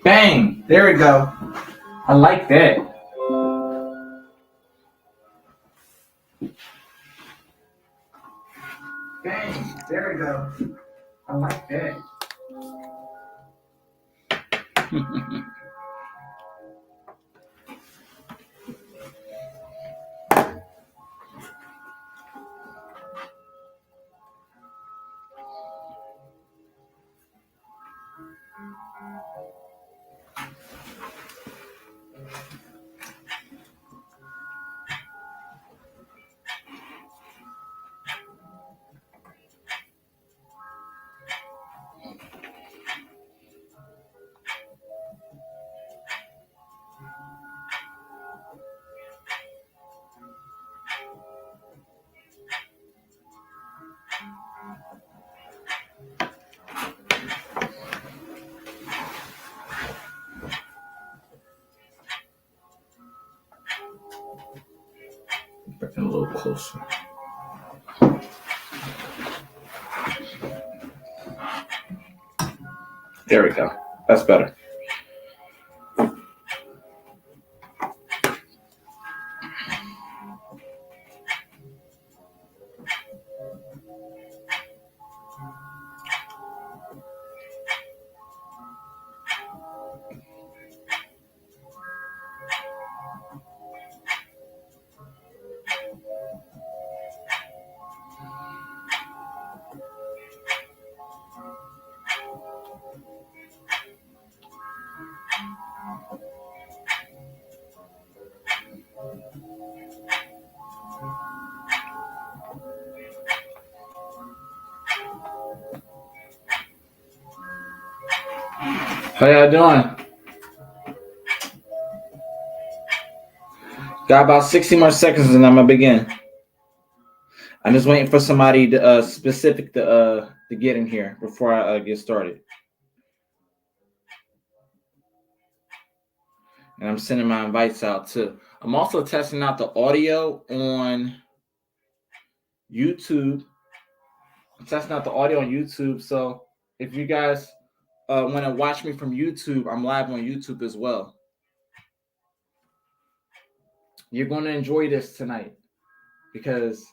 Bang! There we go. I like that. Bang! There we go. I like that. Bring it a little closer. There we go. That's better. How y'all doing? Got about 60 more seconds and I'm gonna begin. I'm just waiting for somebody to, specific to get in here before I get started. And I'm sending my invites out too. I'm also testing out the audio on YouTube. I'm testing out the audio on YouTube. So if you guys want to watch me from YouTube, I'm live on YouTube as well. You're going to enjoy this tonight because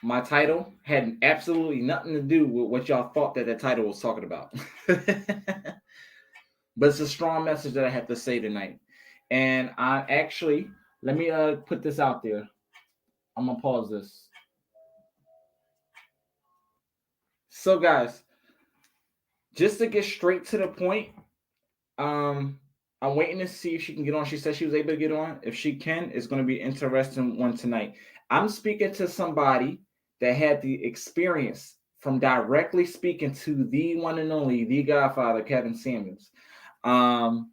my title had absolutely nothing to do with what y'all thought that the title was talking about. But it's a strong message that I have to say tonight. And I actually, let me put this out there. I'm going to pause this. So guys, just to get straight to the point, I'm waiting to see if she can get on. She said she was able to get on. If she can, it's going to be an interesting one tonight. I'm speaking to somebody that had the experience from directly speaking to the one and only, the Godfather, Kevin Samuels. And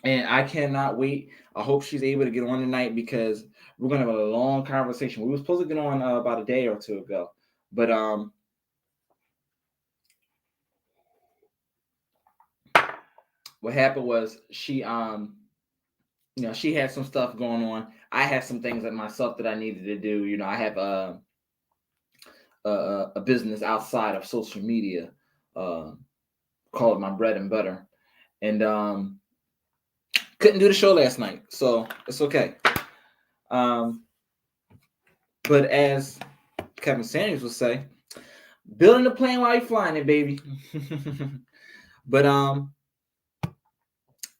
I cannot wait. I hope she's able to get on tonight because we're going to have a long conversation. We were supposed to get on about a day or two ago. But what happened was she she had some stuff going on. I had some things myself that I needed to do. You know, I have a business outside of social media called My Bread and Butter. And couldn't do the show last night, so it's okay. But as Kevin Samuels would say, building the plane while you're flying it, baby. But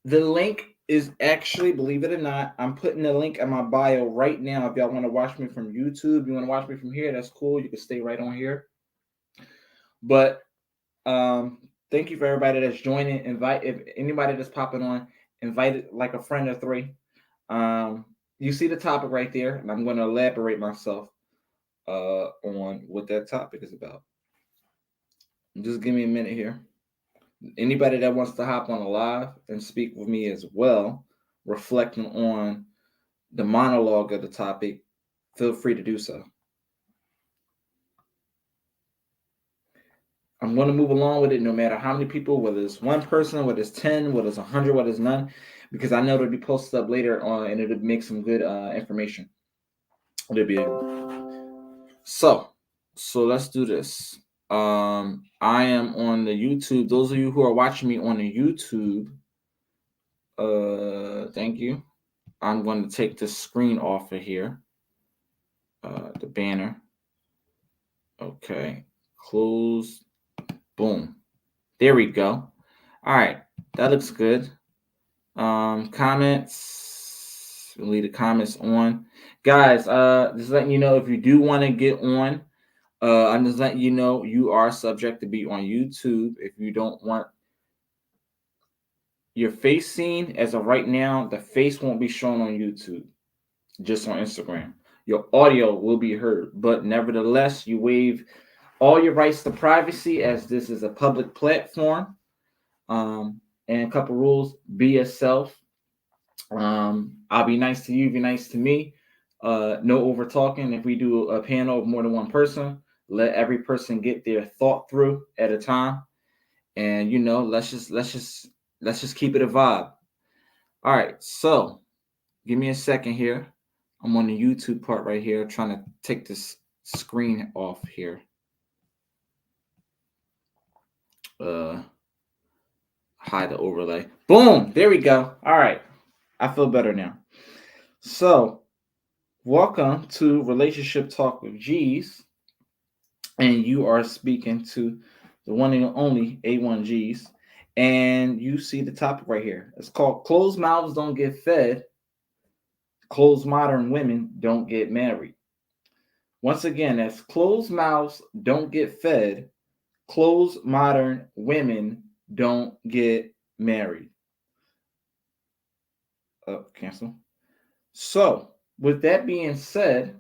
the link is actually, believe it or not, I'm putting the link in my bio right now. If y'all want to watch me from YouTube, you want to watch me from here, that's cool. You can stay right on here. But thank you for everybody that's joining. If anybody that's popping on, invite it like a friend or three. You see the topic right there, and I'm going to elaborate myself on what that topic is about. Just give me a minute here. Anybody that wants to hop on a live and speak with me as well, reflecting on the monologue of the topic, feel free to do so. I'm going to move along with it no matter how many people, whether it's one person, whether it's 10, whether it's 100, whether it's none, because I know it'll be posted up later on and it'll make some good information. It'll be so let's do this. I am on the YouTube. Those of you who are watching me on the YouTube, thank you. I'm going to take the screen off of here. The banner. Okay. Close. Boom. There we go. All right. That looks good. Comments. We'll leave the comments on. Guys, just letting you know if you do want to get on, I'm just letting you know you are subject to be on YouTube. If you don't want your face seen, as of right now, the face won't be shown on YouTube, just on Instagram. Your audio will be heard, but nevertheless, you waive all your rights to privacy as this is a public platform. And a couple rules: be yourself. I'll be nice to you, be nice to me. No over talking. If we do a panel of more than one person, let every person get their thought through at a time. And let's just keep it a vibe. All right, so give me a second here. I'm on the YouTube part right here, trying to take this screen off here. Hide the overlay. Boom, there we go. All right, I feel better now. So welcome to Relationship Talk with G's, and you are speaking to the one and only A1G's, and you see the topic right here. It's called Closed Mouths Don't Get Fed, Closed Modern Women Don't Get Married. Once again, that's Closed Mouths Don't Get Fed, Closed Modern Women Don't Get Married. Cancel. So, with that being said,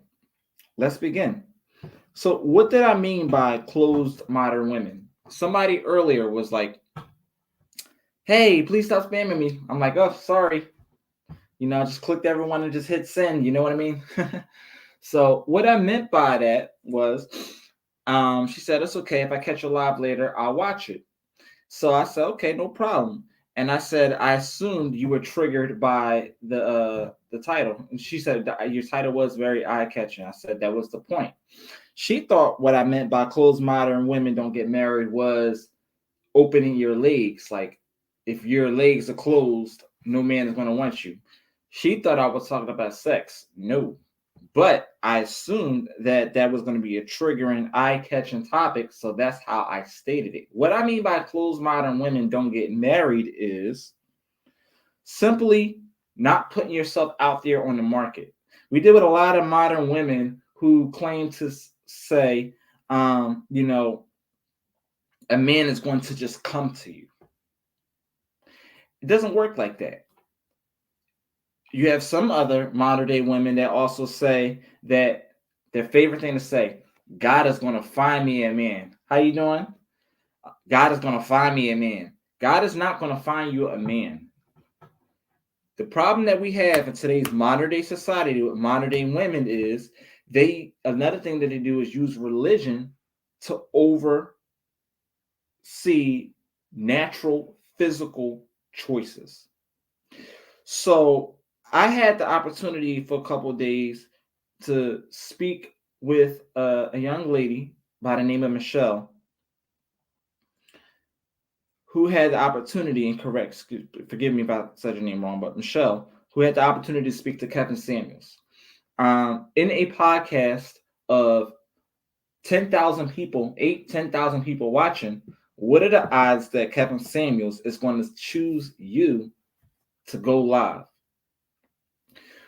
let's begin. So, what did I mean by closed modern women? Somebody earlier was like, hey, please stop spamming me. I'm like, oh, sorry. I just clicked everyone and just hit send. You know what I mean? So, what I meant by that was, she said, it's okay. If I catch you live later, I'll watch it. So I said, okay, no problem. And I said, I assumed you were triggered by the title. And she said, your title was very eye-catching. I said, that was the point. She thought what I meant by closed modern women don't get married was opening your legs. Like, if your legs are closed, no man is going to want you. She thought I was talking about sex. No. But I assumed that was going to be a triggering, eye-catching topic, so that's how I stated it. What I mean by closed modern women don't get married is simply not putting yourself out there on the market. We deal with a lot of modern women who claim to say, a man is going to just come to you. It doesn't work like that. You have some other modern day women that also say that their favorite thing to say, God is going to find me a man. How you doing? God is going to find me a man. God is not going to find you a man. The problem that we have in today's modern day society with modern day women is another thing that they do is use religion to oversee natural physical choices. So I had the opportunity for a couple of days to speak with a young lady by the name of Michelle, who had the opportunity, forgive me if I said your name wrong, but Michelle, who had the opportunity to speak to Kevin Samuels. In a podcast of 10,000 people, 10,000 people watching, what are the odds that Kevin Samuels is going to choose you to go live?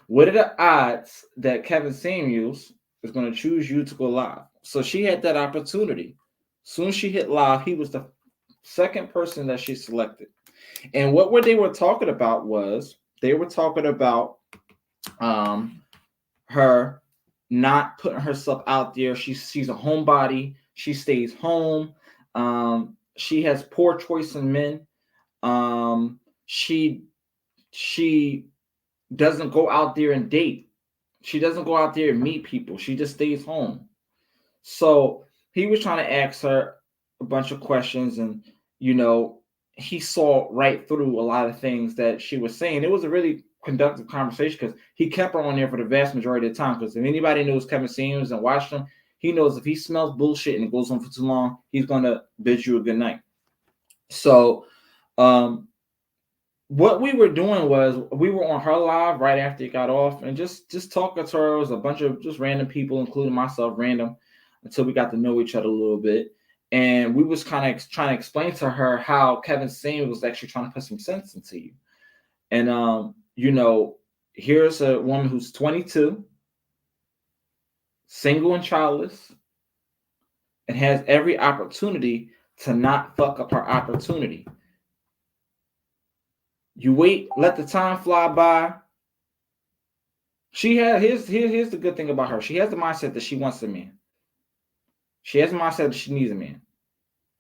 What are the odds that Kevin Samuels is going to choose you to go live? So she had that opportunity. Soon as she hit live, he was the second person that she selected. And what they were talking about was they were talking about her not putting herself out there. She's a homebody. She stays home. She has poor choice in men. She doesn't go out there and date. She doesn't go out there and meet people. She just stays home. So he was trying to ask her a bunch of questions, and he saw right through a lot of things that she was saying. It was a really conductive conversation because he kept her on there for the vast majority of the time. Because if anybody knows Kevin Samuels and watched him, he knows if he smells bullshit and it goes on for too long, he's gonna bid you a good night. So what we were doing was we were on her live right after it got off and just talking to her. It was a bunch of just random people, including myself, random, until we got to know each other a little bit. And we was kind of trying to explain to her how Kevin Samuels was actually trying to put some sense into you. And here's a woman who's 22, single and childless, and has every opportunity to not fuck up her opportunity. You wait, let the time fly by. She has here's the good thing about her. She has the mindset that she wants a man. She has the mindset that she needs a man.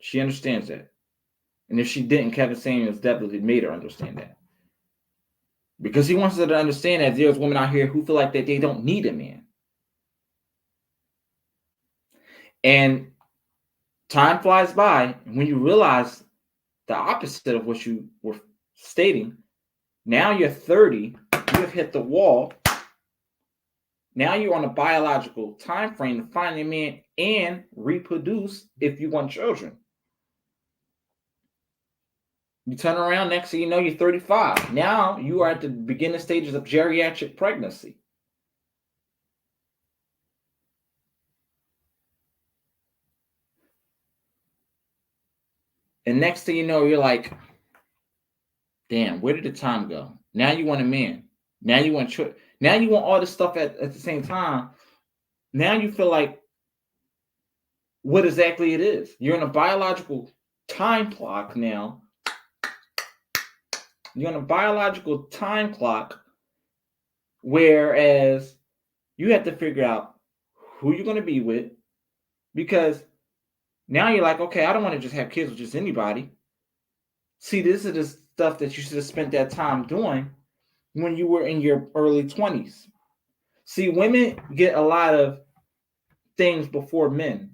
She understands that. And if she didn't, Kevin Samuels definitely made her understand that. Because he wants her to understand that there's women out here who feel like that they don't need a man. And time flies by, and when you realize the opposite of what you were stating, now you're 30, you have hit the wall. Now you're on a biological time frame to find a man and reproduce if you want children. You turn around, next thing you know, you're 35. Now you are at the beginning stages of geriatric pregnancy. And next thing you know, you're like, damn, where did the time go? Now you want a man. Now you want now you want all this stuff at the same time. Now you feel like what exactly it is. You're on a biological time clock now. You're on a biological time clock, whereas you have to figure out who you're going to be with, because now you're like, okay, I don't want to just have kids with just anybody. See, this is the stuff that you should have spent that time doing when you were in your early 20s. See, women get a lot of things before men.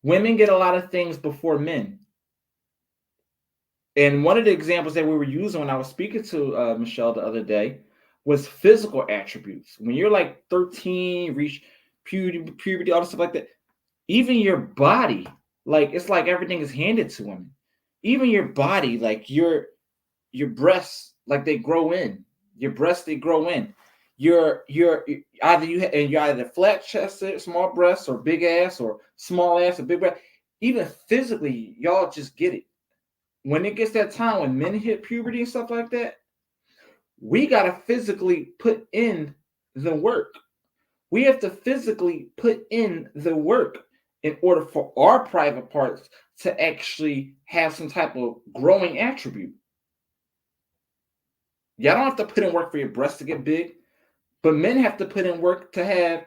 Women get a lot of things before men. And one of the examples that we were using when I was speaking to Michelle the other day was physical attributes. When you're like 13, reach puberty, all the stuff like that, even your body, like it's like everything is handed to women. Even your body, like your breasts, like they grow in. Your breasts, they grow in. You're either flat chested, small breasts, or big ass, or small ass, or big breast. Even physically, y'all just get it. When it gets that time when men hit puberty and stuff like that, we got to physically put in the work. We have to physically put in the work in order for our private parts to actually have some type of growing attribute. Y'all don't have to put in work for your breasts to get big, but men have to put in work to have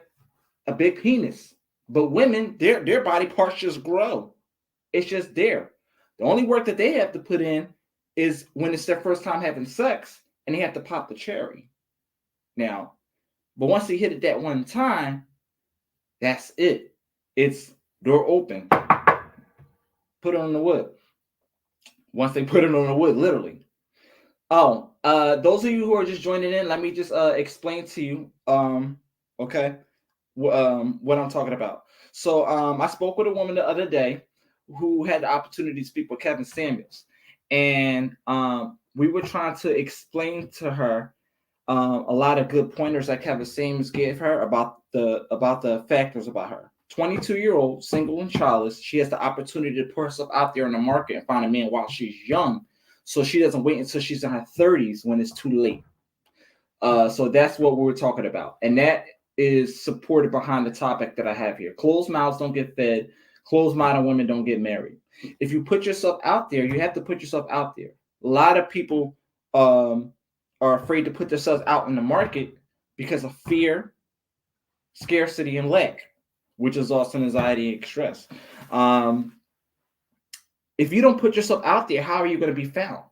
a big penis. But women, their body parts just grow. It's just there. The only work that they have to put in is when it's their first time having sex and they have to pop the cherry. Now, but once they hit it that one time, that's it. It's door open. Put it on the wood. Once they put it on the wood, literally. Oh, those of you who are just joining in, let me just explain to you, okay, what I'm talking about. So I spoke with a woman the other day who had the opportunity to speak with Kevin Samuels, and we were trying to explain to her a lot of good pointers that Kevin Samuels gave her about the factors about her. 22-year-old, single and childless. She has the opportunity to put herself out there in the market and find a man while she's young, so she doesn't wait until she's in her 30s when it's too late. So that's what we're talking about, and that is supported behind the topic that I have here. Closed mouths don't get fed. Closed-minded women don't get married. If you put yourself out there, you have to put yourself out there. A lot of people are afraid to put themselves out in the market because of fear, scarcity, and lack, which is also anxiety and stress. If you don't put yourself out there, how are you going to be found?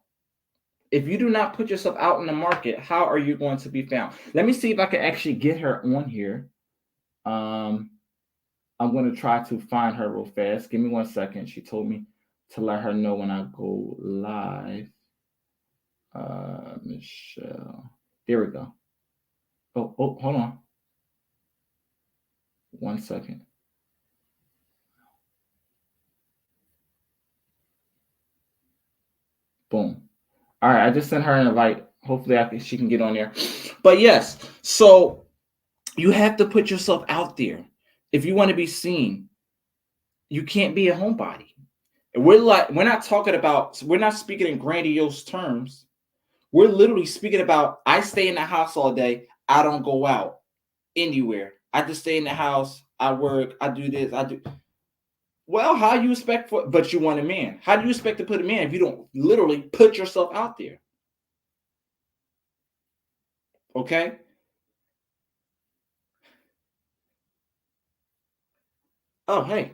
If you do not put yourself out in the market, how are you going to be found? Let me see if I can actually get her on here. I'm going to try to find her real fast. Give me 1 second. She told me to let her know when I go live. Michelle. There we go. Oh, hold on. 1 second. Boom. All right, I just sent her an invite. Hopefully she can get on there. But yes, so you have to put yourself out there. If you want to be seen, you can't be a homebody. We're not talking about, we're not speaking in grandiose terms. We're literally speaking about, I stay in the house all day. I don't go out anywhere. I just stay in the house. I work. I do this. I do. Well, how you expect but you want a man. How do you expect to put a man if you don't literally put yourself out there? Okay. Oh, hey.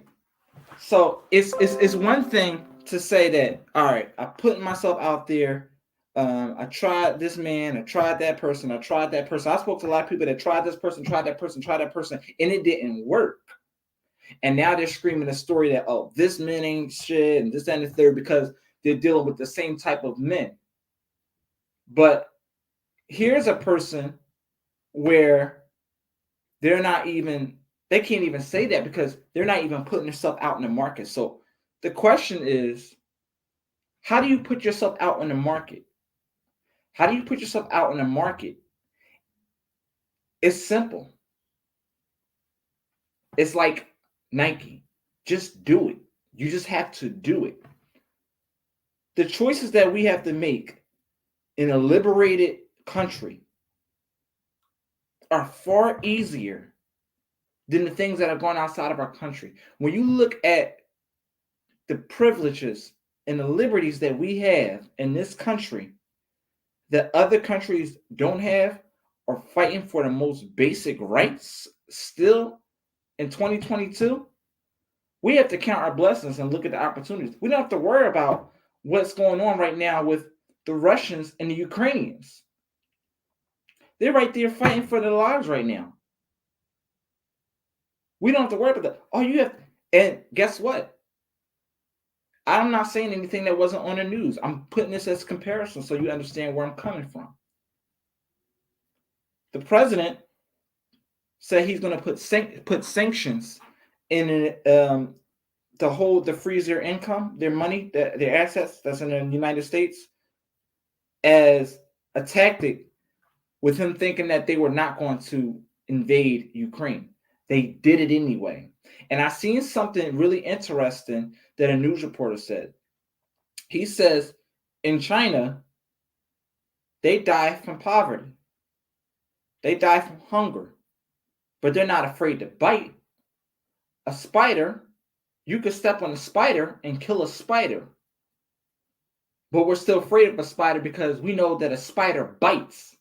So it's one thing to say that, all right, I put myself out there. I tried this man, I tried that person, I tried that person. I spoke to a lot of people that tried this person, tried that person, and it didn't work. And now they're screaming a story that, oh, this man ain't shit and this and the third because they're dealing with the same type of men. But here's a person where they're not even, they can't even say that because they're not even putting themselves out in the market. So the question is, how do you put yourself out in the market? How do you put yourself out in the market? It's simple. It's like Nike. Just do it. You just have to do it. The choices that we have to make in a liberated country are far easier than the things that are going outside of our country. When you look at the privileges and the liberties that we have in this country that other countries don't have, or fighting for the most basic rights still in 2022, we have to count our blessings and look at the opportunities. We don't have to worry about what's going on right now with the Russians and the Ukrainians. They're right there fighting for their lives right now. We don't have to worry about that. All you have, and guess what? I'm not saying anything that wasn't on the news. I'm putting this as comparison so you understand where I'm coming from. The president said he's going to put sanctions in to hold, to freeze their income, their money, their assets that's in the United States, as a tactic, with him thinking that they were not going to invade Ukraine. They did it anyway. And I seen something really interesting that a news reporter said. He says in China, they die from poverty. They die from hunger, but they're not afraid to bite. A spider, you could step on a spider and kill a spider. But we're still afraid of a spider because we know that a spider bites.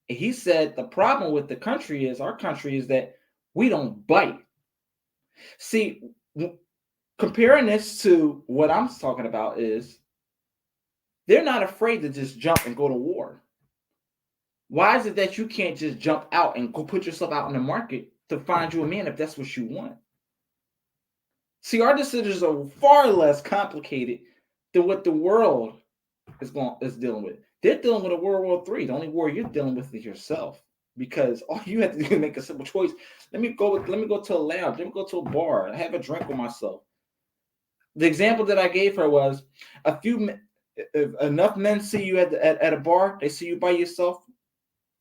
And he said the problem with our country is that we don't bite. See, comparing this to what I'm talking about is they're not afraid to just jump and go to war. Why is it that you can't just jump out and go put yourself out in the market to find you a man if that's what you want? See, our decisions are far less complicated than what the world is dealing with. They're dealing with a World War III. The only war you're dealing with is yourself, because all you have to do is make a simple choice. Let me go to a lounge. Let me go to a bar. Have a drink with myself. The example that I gave her was if enough men see you at a bar, they see you by yourself,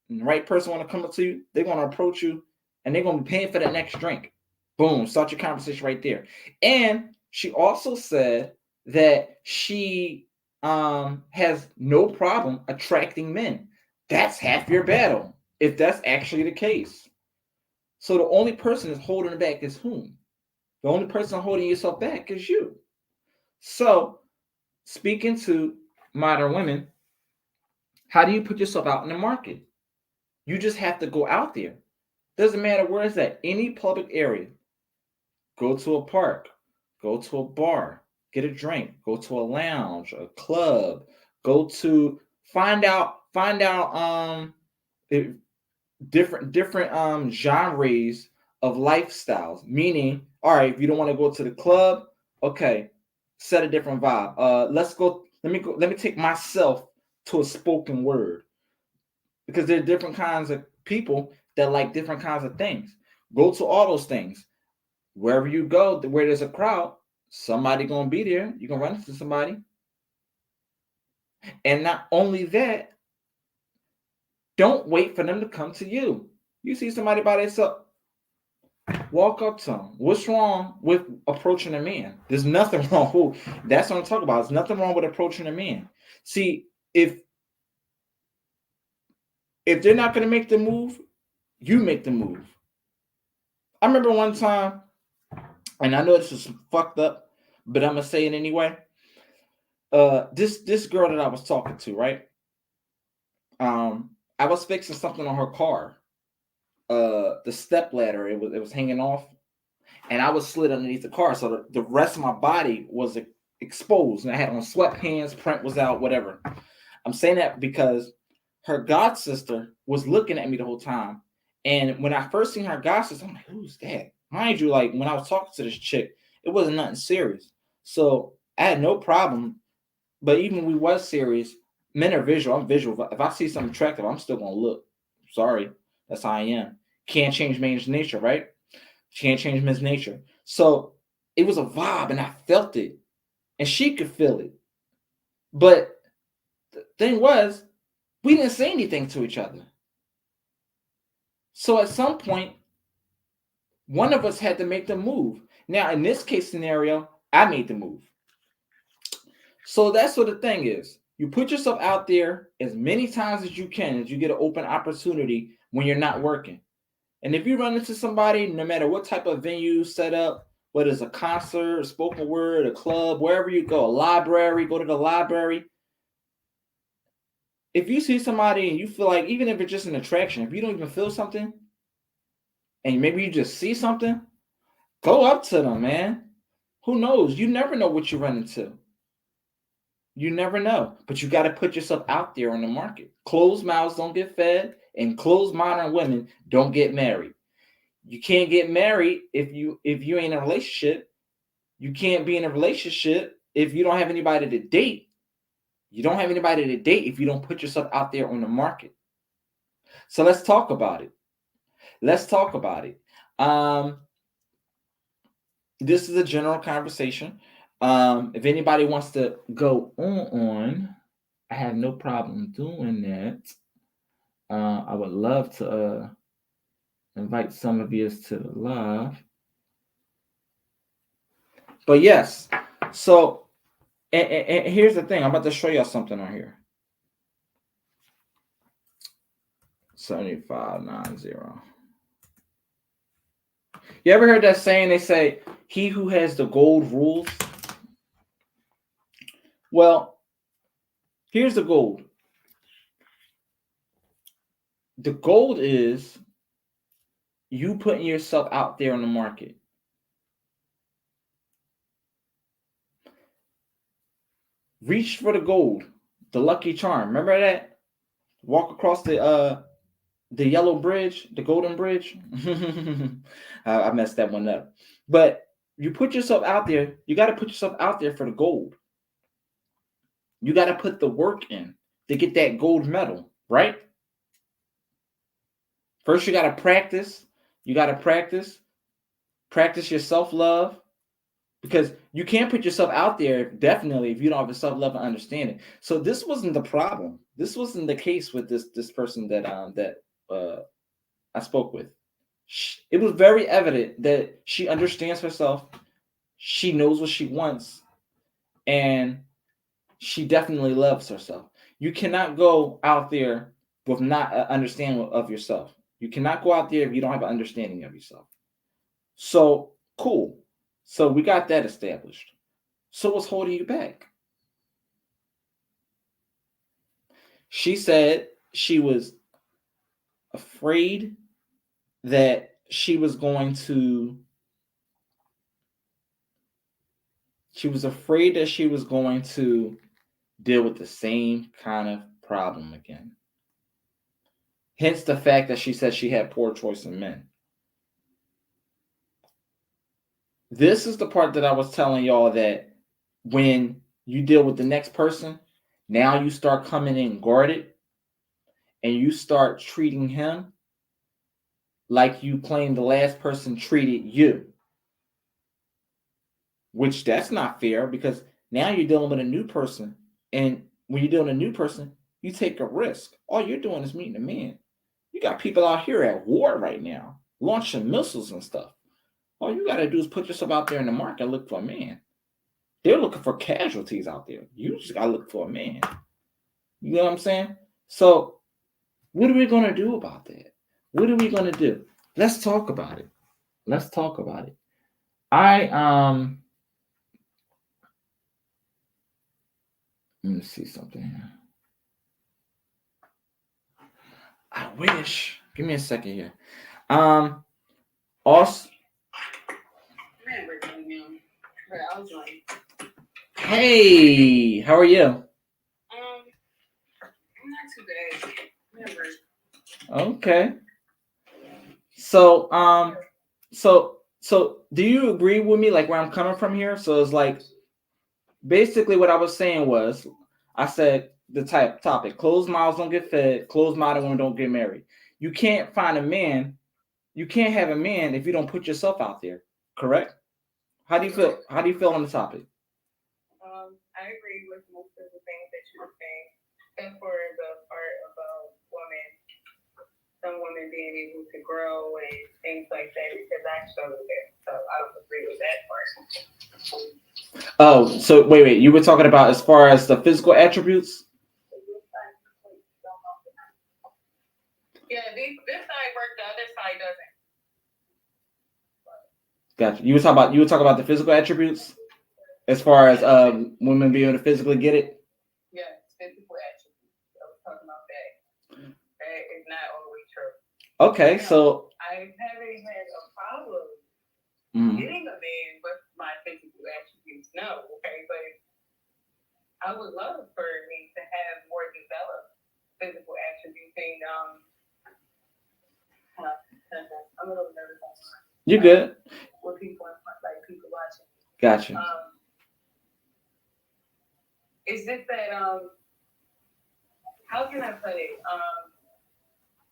and the right person want to come up to you, they're going to approach you, and they're going to be paying for that next drink. Boom, start your conversation right there. And she also said that she has no problem attracting men. That's half your battle, if that's actually the case. So the only person that's holding it back is whom? The only person holding yourself back is you. So, speaking to modern women, how do you put yourself out in the market? You just have to go out there. Doesn't matter where it's at, any public area. Go to a park, go to a bar, get a drink, go to a lounge, a club, go to find out different genres of lifestyles. Meaning, all right, if you don't want to go to the club, okay, set a different vibe. Let me take myself to a spoken word, because there are different kinds of people that like different kinds of things. Go to all those things. Wherever you go, where there's a crowd, somebody gonna be there. You're gonna run into somebody. And not only that, don't wait for them to come to you. You see somebody by themselves, walk up to them. What's wrong with approaching a man? There's nothing wrong. That's what I'm talking about. There's nothing wrong with approaching a man. See, if they're not gonna make the move, you make the move. I remember one time, and I know this is fucked up, but I'm gonna say it anyway. This girl that I was talking to, right? I was fixing something on her car. The step ladder, it was hanging off, and I was slid underneath the car, so the rest of my body was exposed, and I had on sweatpants, print was out, whatever. I'm saying that because her god sister was looking at me the whole time, and when I first seen her god sister, I'm like, who's that? Mind you, like when I was talking to this chick, it wasn't nothing serious, so I had no problem. But even when we was serious, men are visual. I'm visual. If I see something attractive, I'm still gonna look. Sorry, that's how I am. Can't change man's nature, right? Can't change men's nature. So it was a vibe, and I felt it, and she could feel it. But the thing was, we didn't say anything to each other. So at some point, one of us had to make the move. Now, in this case scenario, I made the move. So that's what the thing is. You put yourself out there as many times as you can as you get an open opportunity when you're not working. And if you run into somebody, no matter what type of venue set up, whether it's a concert, a spoken word, a club, wherever you go, a library, go to the library. If you see somebody and you feel like, even if it's just an attraction, if you don't even feel something, and maybe you just see something, go up to them, man. Who knows? You never know what you run into. You never know, but you got to put yourself out there on the market. Closed mouths don't get fed, and closed modern women don't get married. You can't get married if you ain't in a relationship. You can't be in a relationship if you don't have anybody to date. You don't have anybody to date if you don't put yourself out there on the market. So let's talk about it. Let's talk about it. This is a general conversation. If anybody wants to go on, I have no problem doing that. I would love to invite some of you to the live. But yes, so and here's the thing. I'm about to show y'all something on here. 7590. You ever heard that saying? They say, he who has the gold rules. Well, here's the gold. The gold is you putting yourself out there on the market. Reach for the gold, the lucky charm. Remember that? Walk across the yellow bridge, the golden bridge. I messed that one up. But you put yourself out there. You got to put yourself out there for the gold. You got to put the work in to get that gold medal, right? First, you got to practice. You got to practice your self-love, because you can't put yourself out there, definitely, if you don't have a self-love and understanding. So this wasn't the problem. This wasn't the case with this person that I spoke with. It was very evident that she understands herself. She knows what she wants, and she definitely loves herself. You cannot go out there with not an understanding of yourself. You cannot go out there if you don't have an understanding of yourself. So, cool. So we got that established. So what's holding you back? She said she was afraid that she was going to deal with the same kind of problem again. Hence the fact that she said she had poor choice in men. This is the part that I was telling y'all, that when you deal with the next person, now you start coming in guarded, and you start treating him like you claim the last person treated you. Which that's not fair because now you're dealing with a new person. And when you're dealing with a new person, you take a risk. All you're doing is meeting a man. You got people out here at war right now, launching missiles and stuff. All you got to do is put yourself out there in the market and look for a man. They're looking for casualties out there. You just got to look for a man. You know what I'm saying? So, what are we going to do about that? What are we going to do? Let's talk about it. Let's talk about it. Let me see something here. I wish. Give me a second here. Also. Hey, how are you? I'm not too bad. Okay. So, so do you agree with me, like where I'm coming from here? So it's like, basically what I was saying was, I said the topic: closed mouths don't get fed, closed mouthed women don't get married. You can't find a man. You can't have a man if you don't put yourself out there. Correct? How do you feel? How do you feel on the topic? I agree with most of the things that you were saying, except for the part about some women being able to grow and things like that, because I struggle there. So I don't agree with that part. Oh, so wait. You were talking about as far as the physical attributes? Yeah, this side works, the other side doesn't. Gotcha. You were talking about the physical attributes, as far as women being able to physically get it. Yeah, physical attributes. I was talking about that. That is not always true. Okay, so I haven't had a problem getting a man with my physical attributes. No, okay, but I would love for me to have more developed physical attributes. And I'm a little nervous. You're good. With people like people watching. Gotcha. It's just that how can I put it?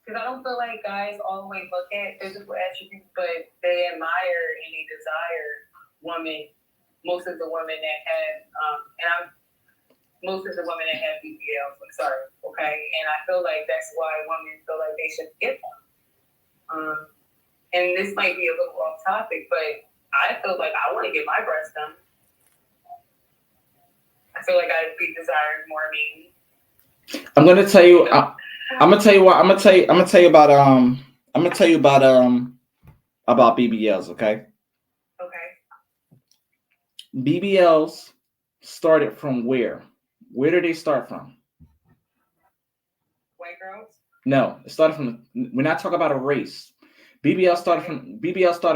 Because I don't feel like guys always look at physical attributes, but they admire and they desire women. Most of the women that have most of the women that have BBLs. I'm sorry, okay, and I feel like that's why women feel like they should get them. And this might be a little off topic, but I feel like I want to get my breasts done. I feel like I'd be desiring more meaning. I'm gonna tell you. I'm gonna tell you what. I'm gonna tell you about. I'm gonna tell you about BBLs. Okay. Okay. BBLs started from where? Where did they start from? White girls. No, it started from. We're not talking about a race. BBL started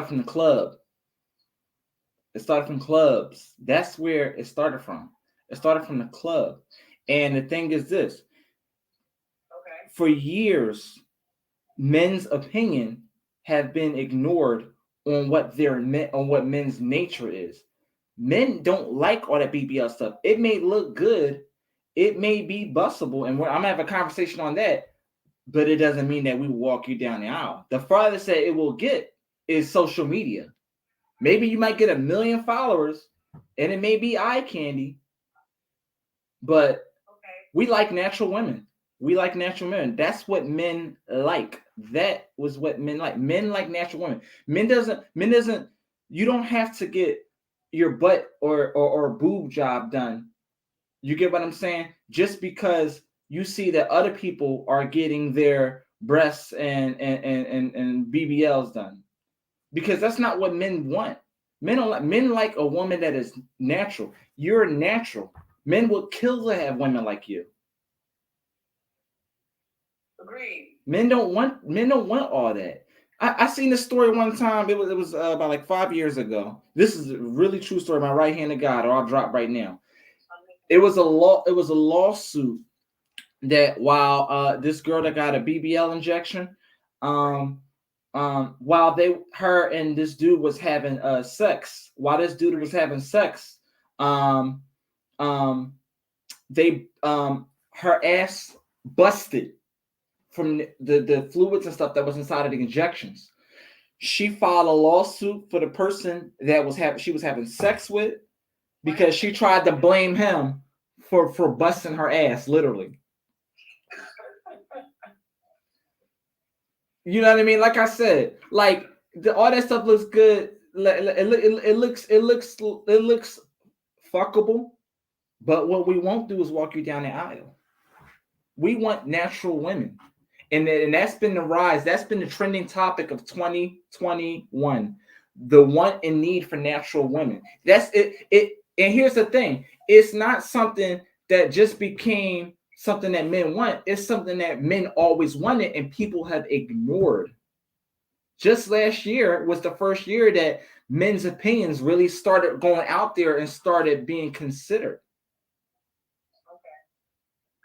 from the club. It started from clubs. That's where it started from. It started from the club. And the thing is this. Okay. For years, men's opinion have been ignored on what men's nature is. Men don't like all that BBL stuff. It may look good, it may be bustable, and I'm gonna have a conversation on that, but it doesn't mean that we will walk you down the aisle. The farthest that it will get is social media. Maybe you might get 1 million followers, and it may be eye candy, but we like natural women. We like natural men. That's what men like. That was what men like. Men like natural women. Men doesn't. You don't have to get your butt or boob job done. You get what I'm saying? Just because you see that other people are getting their breasts and BBLs done, because that's not what men want. Men like a woman that is natural. You're natural. Men would kill to have women like you. Agreed. Men don't want all that. I seen this story one time. It was about like 5 years ago. This is a really true story. My right hand to God, or I'll drop right now. It was a lawsuit that while this girl that got a BBL injection, while her and this dude was having sex, they her ass busted from the fluids and stuff that was inside of the injections. She filed a lawsuit for the person that she was having sex with because she tried to blame him for busting her ass, literally. You know what I mean? Like I said, like all that stuff looks good. It looks fuckable. But what we won't do is walk you down the aisle. We want natural women. And that's been the rise. That's been the trending topic of 2021. The want and need for natural women. That's it. And here's the thing. It's not something that just became something that men want. It's something that men always wanted and people have ignored. Just last year was the first year that men's opinions really started going out there and started being considered.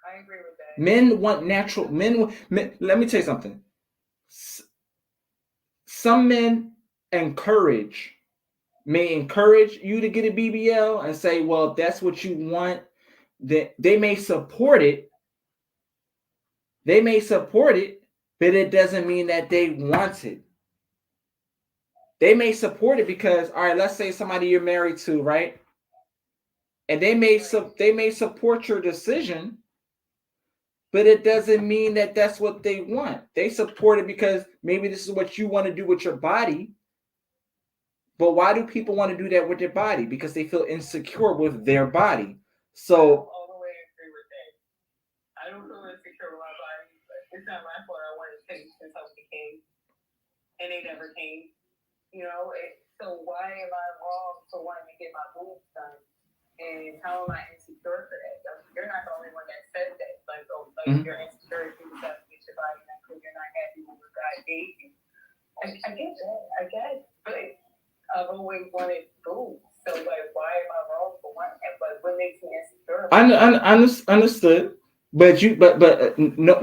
I agree with that. Men want natural men. Let me tell you something. Some men may encourage you to get a BBL and say, well, if that's what you want, that they may support it. They may support it, but it doesn't mean that they want it. They may support it because, all right, let's say somebody you're married to, right? And they may support your decision, but it doesn't mean that that's what they want. They support it because maybe this is what you want to do with your body. But why do people want to do that with their body? Because they feel insecure with their body. So I all the way agree with that. I don't feel insecure with my body, but it's not my fault. I wanted to change since I became, and they never came. You know, so why am I wrong for wanting to get my boobs done? And how am I insecure for that? You're not the only one that says that. Like, you're insecure if you decide to get your body done because you're not happy with what God gave you. I get that, I guess, but I've always wanted boobs. So, like, why am I wrong for wanting that? But what makes me insecure? I understood. But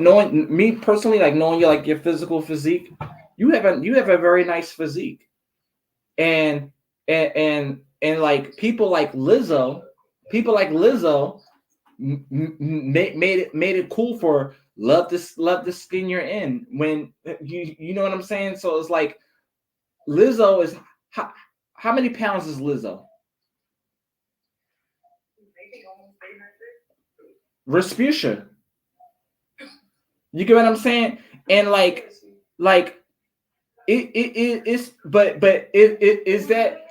knowing me personally, like knowing your physical physique, you have a very nice physique. And like people like Lizzo made it cool for love the skin you're in. When you know what I'm saying? So it's like Lizzo is how many pounds is Lizzo? Maybe almost 800. Respucia. You get what I'm saying? And like it's but it is that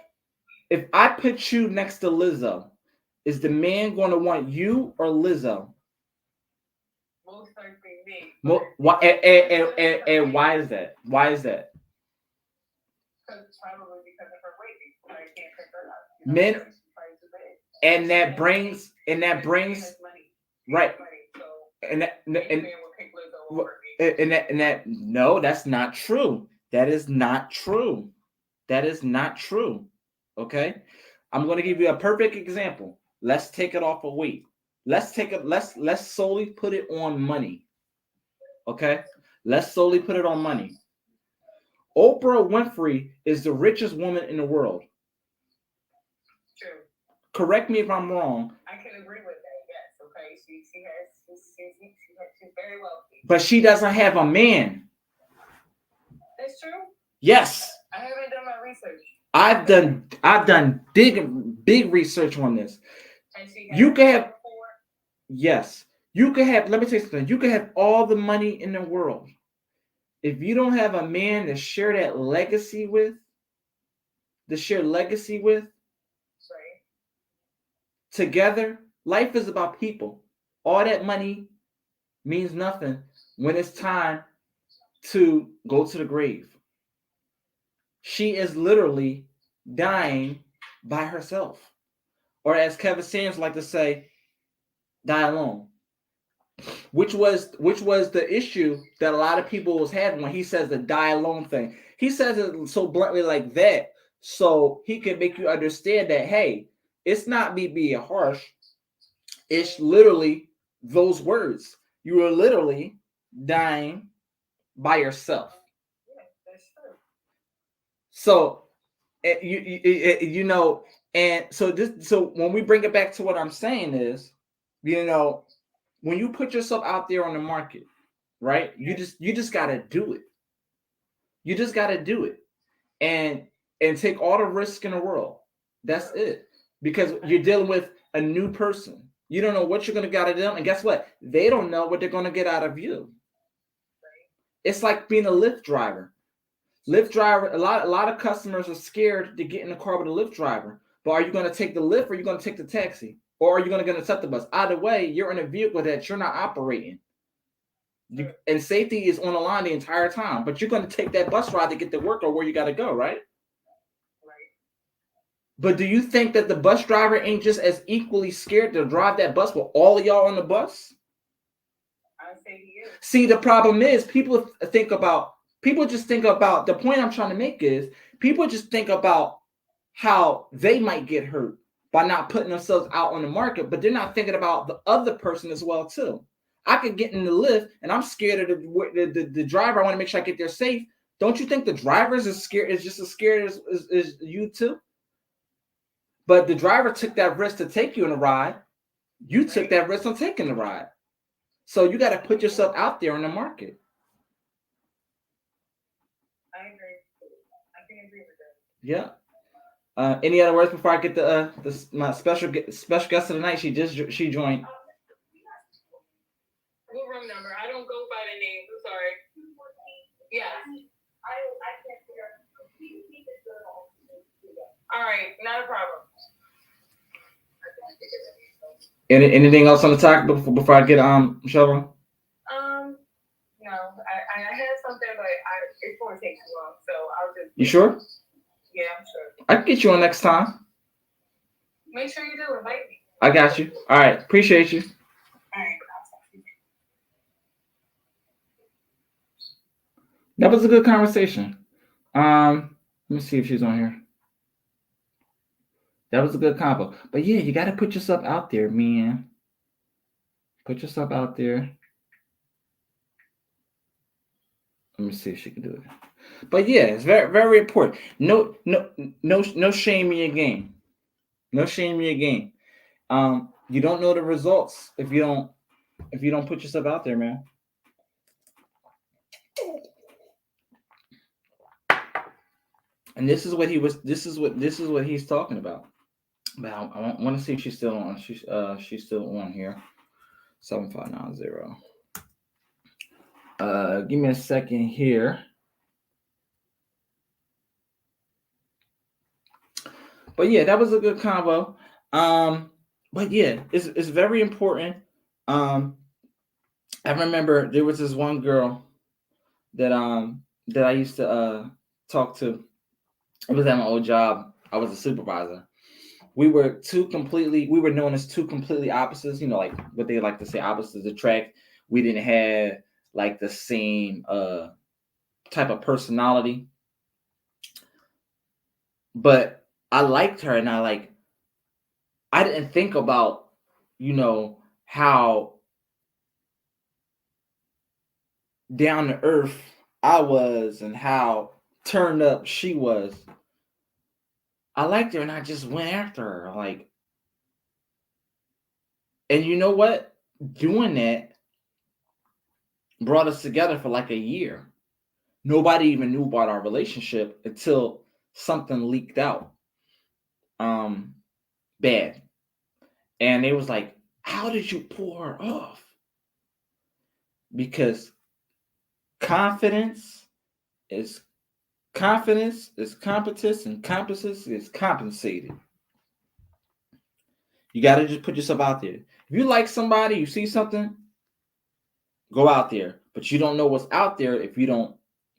if I put you next to Lizzo, is the man going to want you or Lizzo? Most likely me. And why is that? Why is that? Probably because of her weight. I can't pick her up. Men, and that brings right. And that no, that's not true. That is not true. That is not true. Okay, I'm going to give you a perfect example. Let's take it off of weight. Let's solely put it on money. Okay, let's solely put it on money. Oprah Winfrey is the richest woman in the world. True. Correct me if I'm wrong. I can agree with that. Yes. Okay. She's very wealthy. But she doesn't have a man. That's true. Yes. I haven't done my research. I've done big research on this. You can have yes. You can have. Let me tell you something. You can have all the money in the world. If you don't have a man to share that legacy with, right. Together, life is about people. All that money means nothing when it's time to go to the grave. She is literally dying by herself. Or as Kevin Samuels like to say, die alone. Which was the issue that a lot of people was having when he says the die alone thing. He says it so bluntly like that, so he can make you understand that, hey, it's not me being harsh. It's literally those words. You are literally dying by yourself. Yeah, that's true. So you know, and so when we bring it back to what I'm saying is, you know, when you put yourself out there on the market, right? You just got to do it. You just got to do it, and take all the risk in the world. That's it, because you're dealing with a new person. You don't know what you're going to get out of them, and guess what? They don't know what they're going to get out of you. It's like being a Lyft driver. Lyft driver, a lot of customers are scared to get in the car with a Lyft driver. But are you going to take the Lyft, or are you going to take the taxi? Or are you going to accept the bus? Either way, you're in a vehicle that you're not operating. And safety is on the line the entire time. But you're going to take that bus ride to get to work or where you got to go, right? But do you think that the bus driver ain't just as equally scared to drive that bus with all of y'all on the bus? I say he is. See, the problem is people just think about, the point I'm trying to make is people just think about how they might get hurt by not putting themselves out on the market, but they're not thinking about the other person as well too. I could get in the Lyft and I'm scared of the driver. I want to make sure I get there safe. Don't you think the drivers is just as scared as you too? But the driver took that risk to take you on a ride. You took that risk on taking the ride. So you got to put yourself out there in the market. I agree. I can agree with that. Yeah. Any other words before I get my special guest of the night? She joined. What room number? I don't go by the names. I'm sorry. Yeah. I can't figure out. All right, not a problem. Anything else on the topic before I get Michelle on? No, I have something, but it's going to take too long, so I'll just. You sure? Yeah, I'm sure. I can get you on next time. Make sure you do. Invite me. I got you. All right, appreciate you. All right. That was a good conversation. Let me see if she's on here. That was a good combo. But yeah, you got to put yourself out there, man. Put yourself out there. Let me see if she can do it. But yeah, it's very, very important. No shame in your game. No shame in your game. You don't know the results if you don't put yourself out there, man. And this is what he's talking about. But I want to see if she's still on. She's still on here. 7590. Give me a second here. But yeah, that was a good combo. But yeah, it's very important. I remember there was this one girl that I used to talk to. It was at my old job. I was a supervisor. We were known as two completely opposites, like what they like to say, opposites attract. We didn't have like the same type of personality. But I liked her, and I didn't think about, how down to earth I was and how turned up she was. I liked her, and I just went after her, and you know what? Doing that brought us together for like a year. Nobody even knew about our relationship until something leaked out. Bad. And it was like, how did you pull her off? Because confidence is competence, and competence is compensated. You got to just put yourself out there. If you like somebody, you see something, go out there. But you don't know what's out there if you don't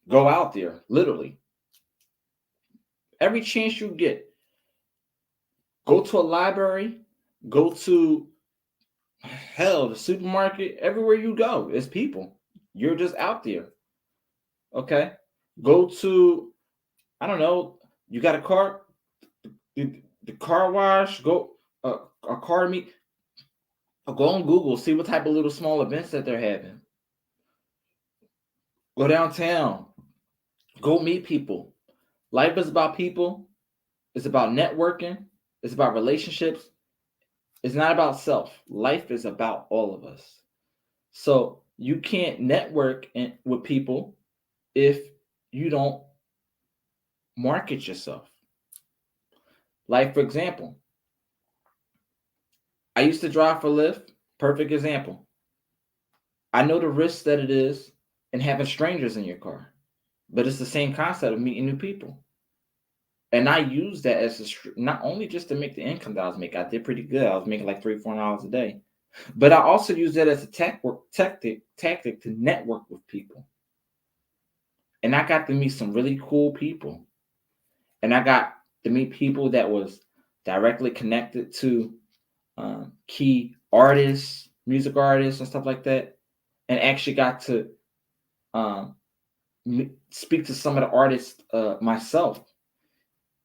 go out there, literally. Every chance you get, go to a library, go to, the supermarket, everywhere you go, it's people. You're just out there. Okay? Go to, I don't know, you got a car, the car wash, go a car meet, go on Google, see what type of little small events that they're having. Go downtown, go meet people. Life is about people. It's about networking. It's about relationships. It's not about self. Life is about all of us. So you can't network with people if you don't market yourself. Like, for example, I used to drive for Lyft. Perfect example. I know the risks that it is in having strangers in your car, but it's the same concept of meeting new people. And I use that as not only just to make the income that I was making. I did pretty good. I was making like $3-4 a day, but I also use that as a tactic to network with people. And I got to meet some really cool people, and I got to meet people that was directly connected to key artists, music artists, and stuff like that, and actually got to um, speak to some of the artists myself,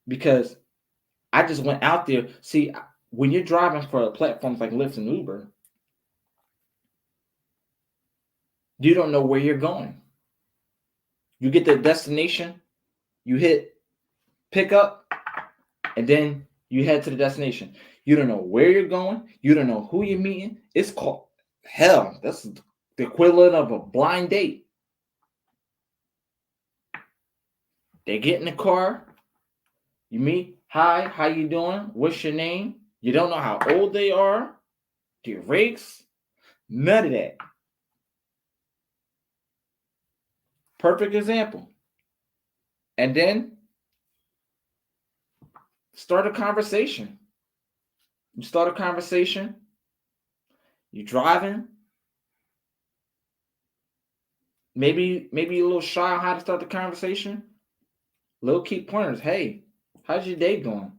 because I just went out there. See, when you're driving for platforms like Lyft and Uber, you don't know where you're going. You get to the destination, you hit pick up, and then you head to the destination. You don't know where you're going. You don't know who you're meeting. It's called hell. That's the equivalent of a blind date. They get in the car. You meet. Hi, how you doing? What's your name? You don't know how old they are. Their race. None of that. Perfect example. And then start a conversation. You start a conversation. You driving. Maybe you're a little shy on how to start the conversation. Little key pointers. Hey, how's your day going?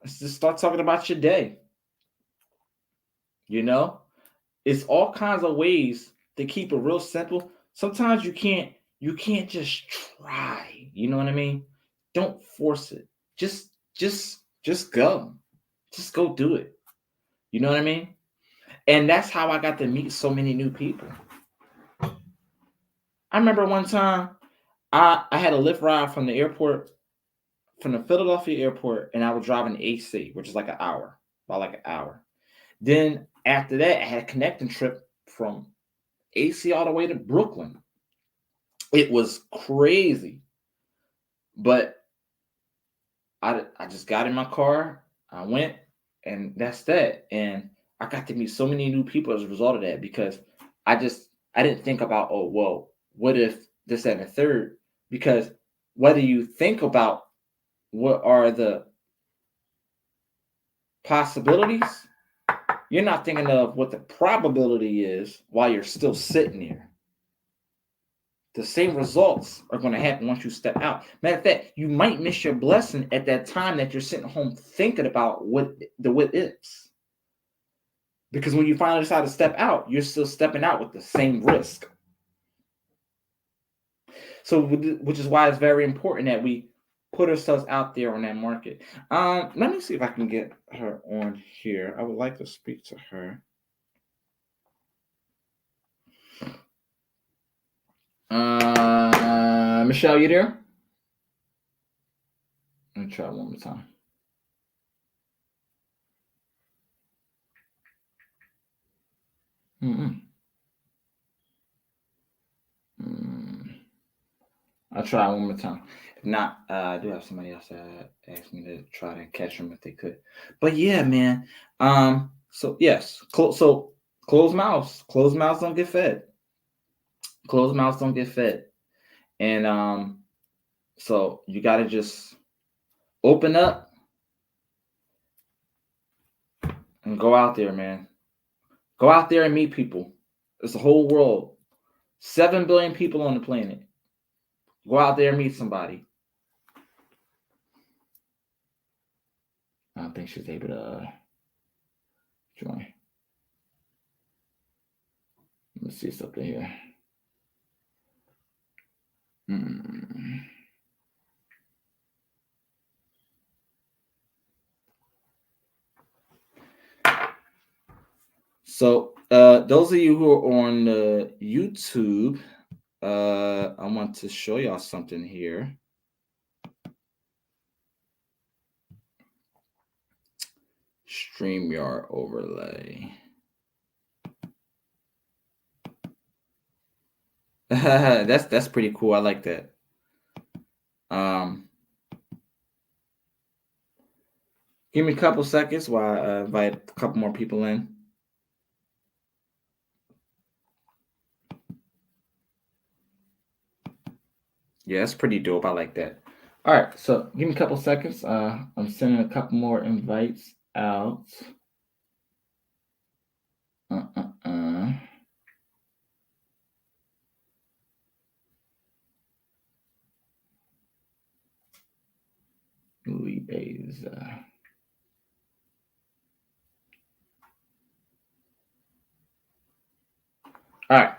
Let's just start talking about your day. You know, it's all kinds of ways to keep it real simple. Sometimes you can't just try. You know what I mean? Don't force it. Just go. Just go do it. You know what I mean? And that's how I got to meet so many new people. I remember one time I had a Lyft ride from the airport, from the Philadelphia airport, and I was driving AC, which is like an hour, about like an hour. Then after that, I had a connecting trip from AC all the way to Brooklyn. It was crazy, but I just got in my car, I went, and that's that. And I got to meet so many new people as a result of that, because I didn't think about, oh well, what if this and the third? Because whether you think about what are the possibilities, you're not thinking of what the probability is while you're still sitting here. The same results are going to happen once you step out. Matter of fact, you might miss your blessing at that time that you're sitting home thinking about what is. Because when you finally decide to step out, you're still stepping out with the same risk. So, which is why it's very important that we put ourselves out there on that market. Let me see if I can get her on here. I would like to speak to her. Michelle, you there? Let me try one more time. I'll try one more time. If not, I do have somebody else that asked me to try to catch them if they could. But yeah, man. So yes, closed mouths don't get fed. Closed mouths don't get fed, and so you got to just open up and go out there, man. Go out there and meet people. It's a whole world. 7 billion people on the planet. Go out there and meet somebody. I don't think she's able to join. Let me see something here. So, those of you who are on YouTube, I want to show y'all something here. StreamYard overlay. That's pretty cool. I like that. Um, give me a couple seconds while I invite a couple more people in. Yeah, that's pretty dope. I like that. All right, so give me a couple seconds. I'm sending a couple more invites out. Uh. Liaison. All right.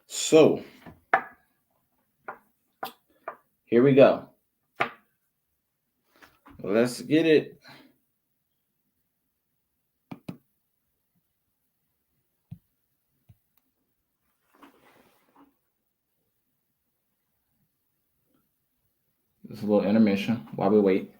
So here we go. Let's get it. Just a little intermission while we wait.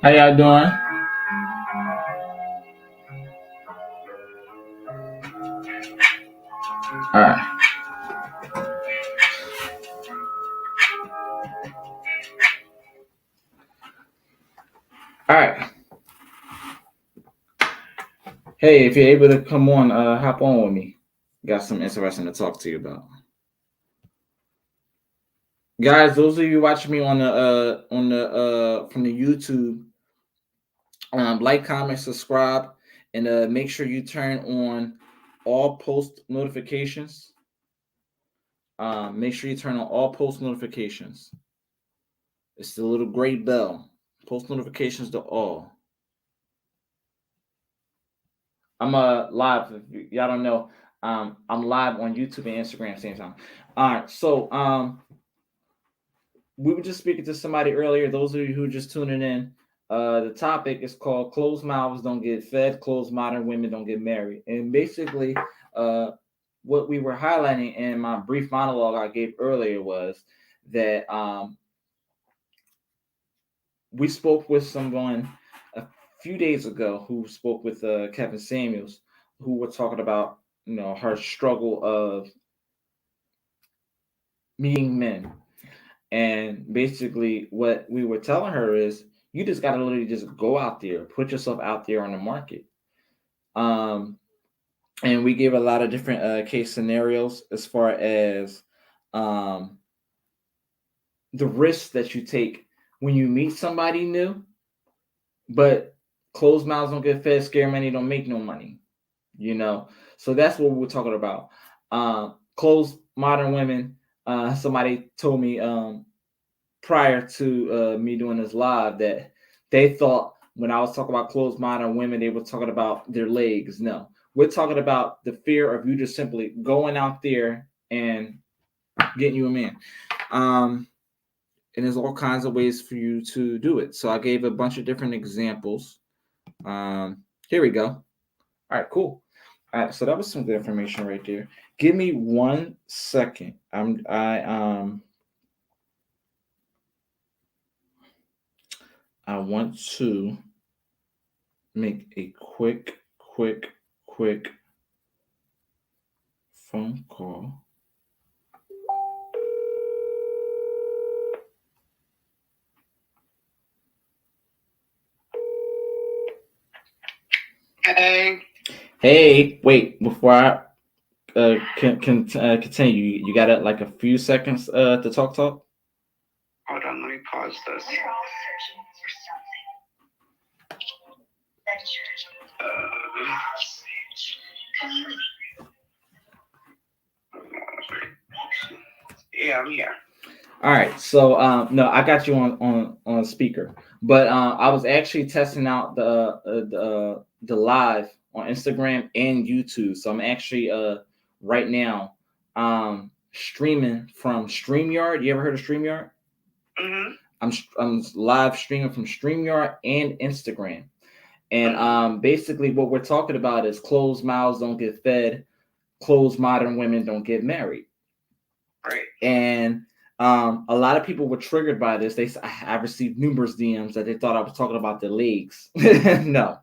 How y'all doing? All right. Hey, if you're able to come on, hop on with me. Got some interesting to talk to you about. Guys, those of you watching me on the from the YouTube, like, comment, subscribe, and make sure you turn on all post notifications. Make sure you turn on all post notifications. It's the little gray bell. Post notifications to all. I'm live. If y'all don't know, I'm live on YouTube and Instagram same time. All right, so we were just speaking to somebody earlier. Those of you who are just tuning in, the topic is called "Closed Mouths Don't Get Fed, Closed Modern Women Don't Get Married," and basically, what we were highlighting in my brief monologue I gave earlier was that we spoke with someone a few days ago who spoke with Kevin Samuels, who were talking about her struggle of meeting men. And basically, what we were telling her is, you just got to literally just go out there, put yourself out there on the market. And we gave a lot of different case scenarios as far as um, the risks that you take when you meet somebody new, but closed mouths don't get fed, scare money don't make no money. So that's what we're talking about. Closed modern women. Somebody told me prior to me doing this live that they thought when I was talking about closed modern women, they were talking about their legs. No, we're talking about the fear of you just simply going out there and getting you a man. And there's all kinds of ways for you to do it. So I gave a bunch of different examples. Here we go. All right, cool. All right, so that was some good information right there. Give me 1 second. I want to make a quick phone call. Hey, wait, before I can continue, you got like a few seconds to talk. Hold on, let me pause this. Yeah, I'm here. All right, so no, I got you on speaker, but I was actually testing out the live on Instagram and YouTube. So I'm actually right now streaming from StreamYard. You ever heard of StreamYard? Mm-hmm. I'm live streaming from StreamYard and Instagram. And basically what we're talking about is closed mouths don't get fed, closed modern women don't get married. Right. And a lot of people were triggered by this. I received numerous DMs that they thought I was talking about their legs. No,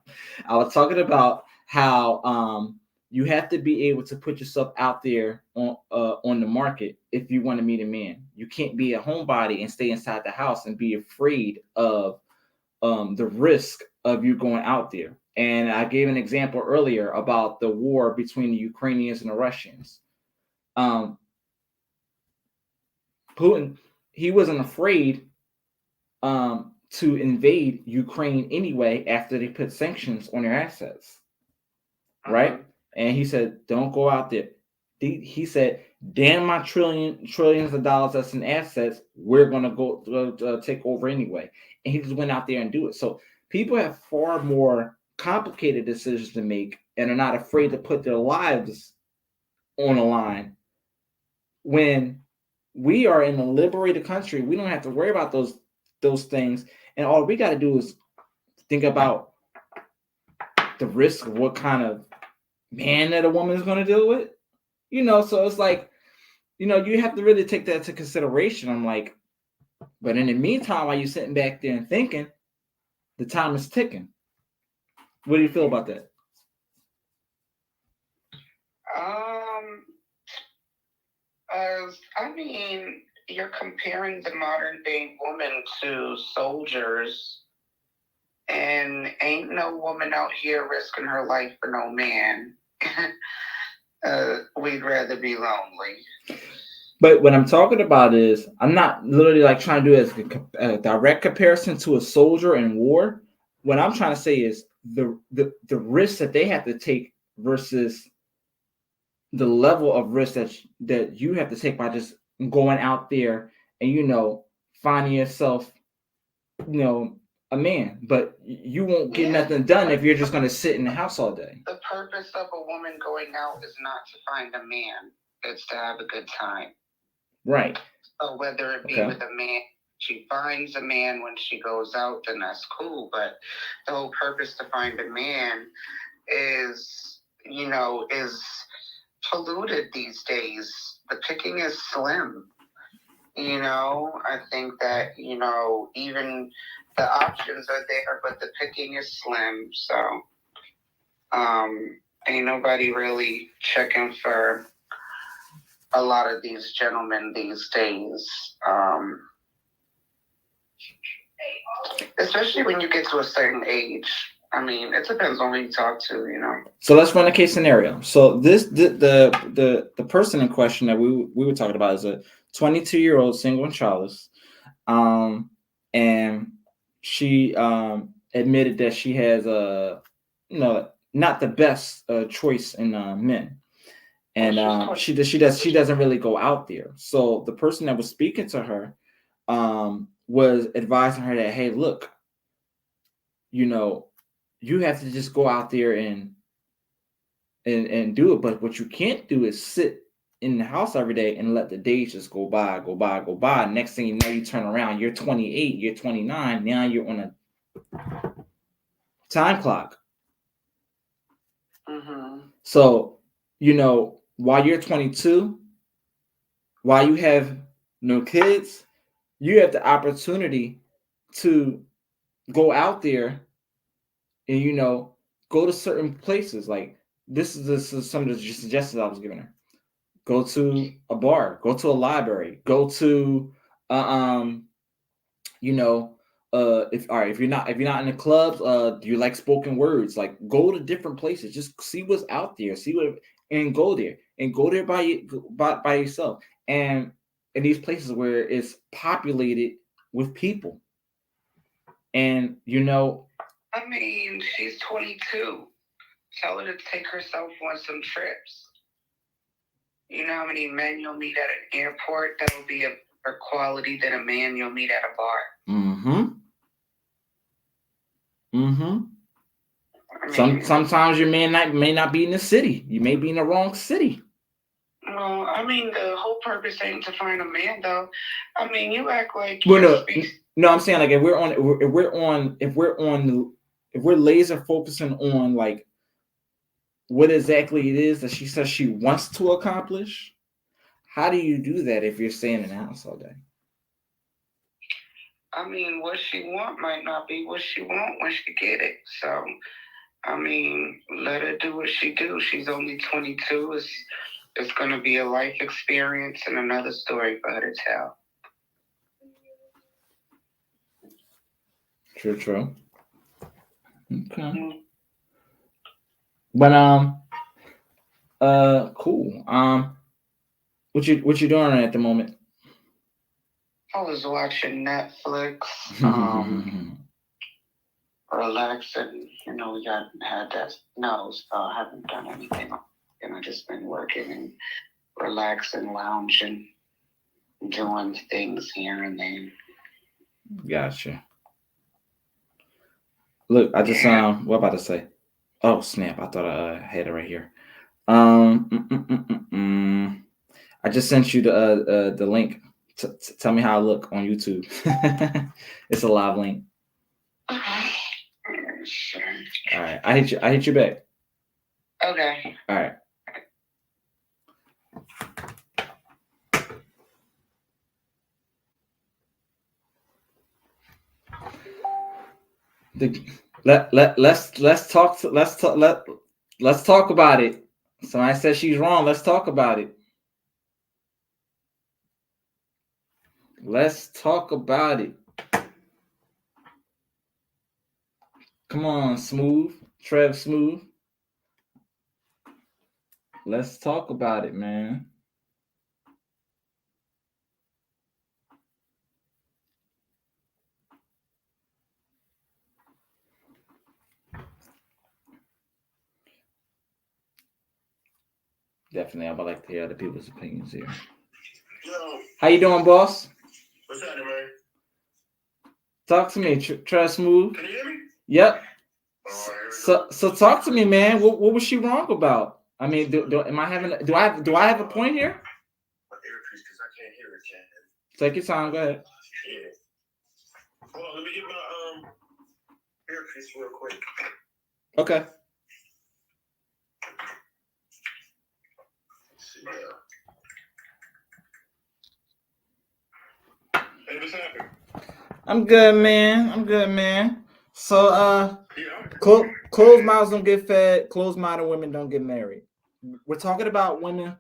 I was talking about how you have to be able to put yourself out there on the market if you want to meet a man. You can't be a homebody and stay inside the house and be afraid of the risk of you going out there. And I gave an example earlier about the war between the Ukrainians and the Russians. Putin, he wasn't afraid to invade Ukraine anyway after they put sanctions on their assets, right? And he said, "Don't go out there." He said, "Damn my trillions of dollars that's in assets, we're gonna go take over anyway." And he just went out there and do it. So people have far more complicated decisions to make and are not afraid to put their lives on the line when we are in a liberated country. We don't have to worry about those things, and all we got to do is think about the risk of what kind of man that a woman is going to deal with. So it's like, you have to really take that into consideration. I'm like, but in the meantime, while you're sitting back there and thinking, the time is ticking. What do you feel about that? I mean, you're comparing the modern day woman to soldiers And ain't no woman out here risking her life for no man. We'd rather be lonely. But what I'm talking about is, I'm not literally like trying to do it as a direct comparison to a soldier in war. What I'm trying to say is the risk that they have to take versus the level of risk that you have to take by just going out there and finding yourself a man, but you won't get nothing done if you're just going to sit in the house all day. The purpose of a woman going out is not to find a man, it's to have a good time. Right. So whether it be with a man, she finds a man when she goes out, then that's cool. But the whole purpose to find a man is polluted these days. The picking is slim. I think that, even the options are there, but the picking is slim. So ain't nobody really checking for a lot of these gentlemen these days. Especially when you get to a certain age. I mean, it depends on who you talk to, So let's run a case scenario. So the person in question that we were talking about is a 22-year-old single and childless, and she admitted that she has not the best choice in men, and she doesn't really go out there. So the person that was speaking to her was advising her that, hey, look, you have to just go out there and do it. But what you can't do is sit in the house every day and let the days just go by. Next thing you know, you turn around, you're 28, you're 29. Now you're on a time clock. Mm-hmm. So, while you're 22, while you have no kids, you have the opportunity to go out there and, go to certain places. Like this is some of the suggestions I was giving her. Go to a bar, go to a library, go to if you're not in the clubs, do you like spoken words? Like, go to different places, just see what's out there, and go there by yourself, and in these places where it's populated with people, and I mean, she's 22. Tell her to take herself on some trips. You know how many men you'll meet at an airport that'll be a quality than a man you'll meet at a bar. I mean, sometimes your man may not be in the city. You may be in the wrong city. Well, I mean, the whole purpose ain't to find a man, though. I mean, you act like no. I'm saying, like, if we're laser focusing on like what exactly it is that she says she wants to accomplish. How do you do that if you're staying in the house all day? I mean, what she want might not be what she want when she get it. So, I mean, let her do what she do. She's only 22. It's going to be a life experience and another story for her to tell. True. Okay. Mm-hmm. But cool. What you doing at the moment? I was watching Netflix, relaxing. We haven't had that snow, so I haven't done anything. And I've just been working and relaxing, lounging, doing things here and there. Gotcha. Look, I just what about to say? Oh snap! I thought I had it right here. I just sent you the link. Tell me how I look on YouTube. It's a live link. Sure. All right, I hit you back. Okay. All right. Let's talk about it. Somebody said she's wrong. Let's talk about it. Let's talk about it. Come on, Smooth. Trev Smooth. Let's talk about it, man. Definitely, I would like to hear other people's opinions here. Yo, How you doing, boss? what's happening, man? Talk to me, Trev Smooth. Can you hear me? Yep. Oh, here we So talk to me, man. What was she wrong about? I mean, do I have a point here? My earpiece, because I can't hear it, Ken. Take your time. Go ahead. Yeah. Hold on, let me get my earpiece real quick. Okay. Let's see, Hey, what's happening? I'm good, man. So, Yeah. closed mouths don't get fed. Closed-minded women don't get married. We're talking about women.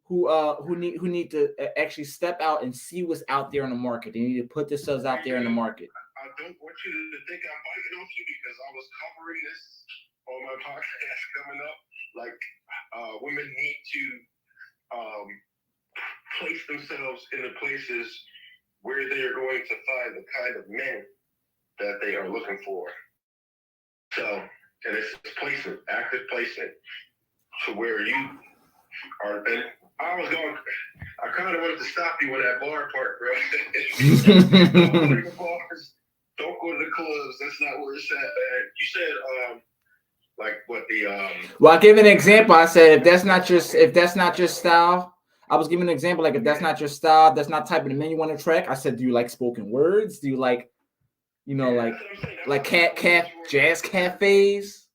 Who need to actually step out and see what's out there in the market. They need to put themselves out there in the market. I don't want you to think I'm biting off you because I was covering this on my podcast coming up. Like, women need to place themselves in the places where they are going to find the kind of men that they are looking for. So, and it's placement, active placement, to where you are. And I kind of wanted to stop you on that bar part, bro. Don't go to the bars, don't go to the clubs. That's not where it's at, man. You said, like what the Well, I gave an example. I said if that's not your style. I was giving an example, like if that's not your style, that's not type of the men you want to track. I said, do you like spoken words? Do you like, like jazz cafes?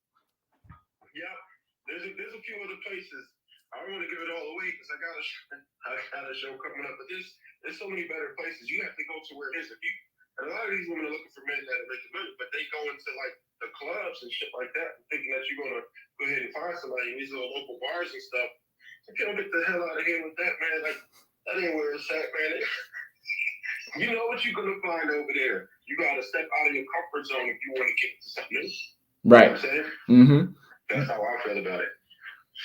Yeah, there's a few other places. I don't want to give it all away because I got a show coming up, but there's so many better places. You have to go to where it is. And a lot of these women are looking for men that are making money, but they go into like the clubs and shit like that, thinking that you're gonna go ahead and find somebody in these little local bars and stuff. So get the hell out of here with that, man. Like that ain't where it's at, man. You know what you're gonna find over there. You gotta step out of your comfort zone if you want to get into something new. Right. You know what I'm saying? Mm-hmm. That's how I feel about it.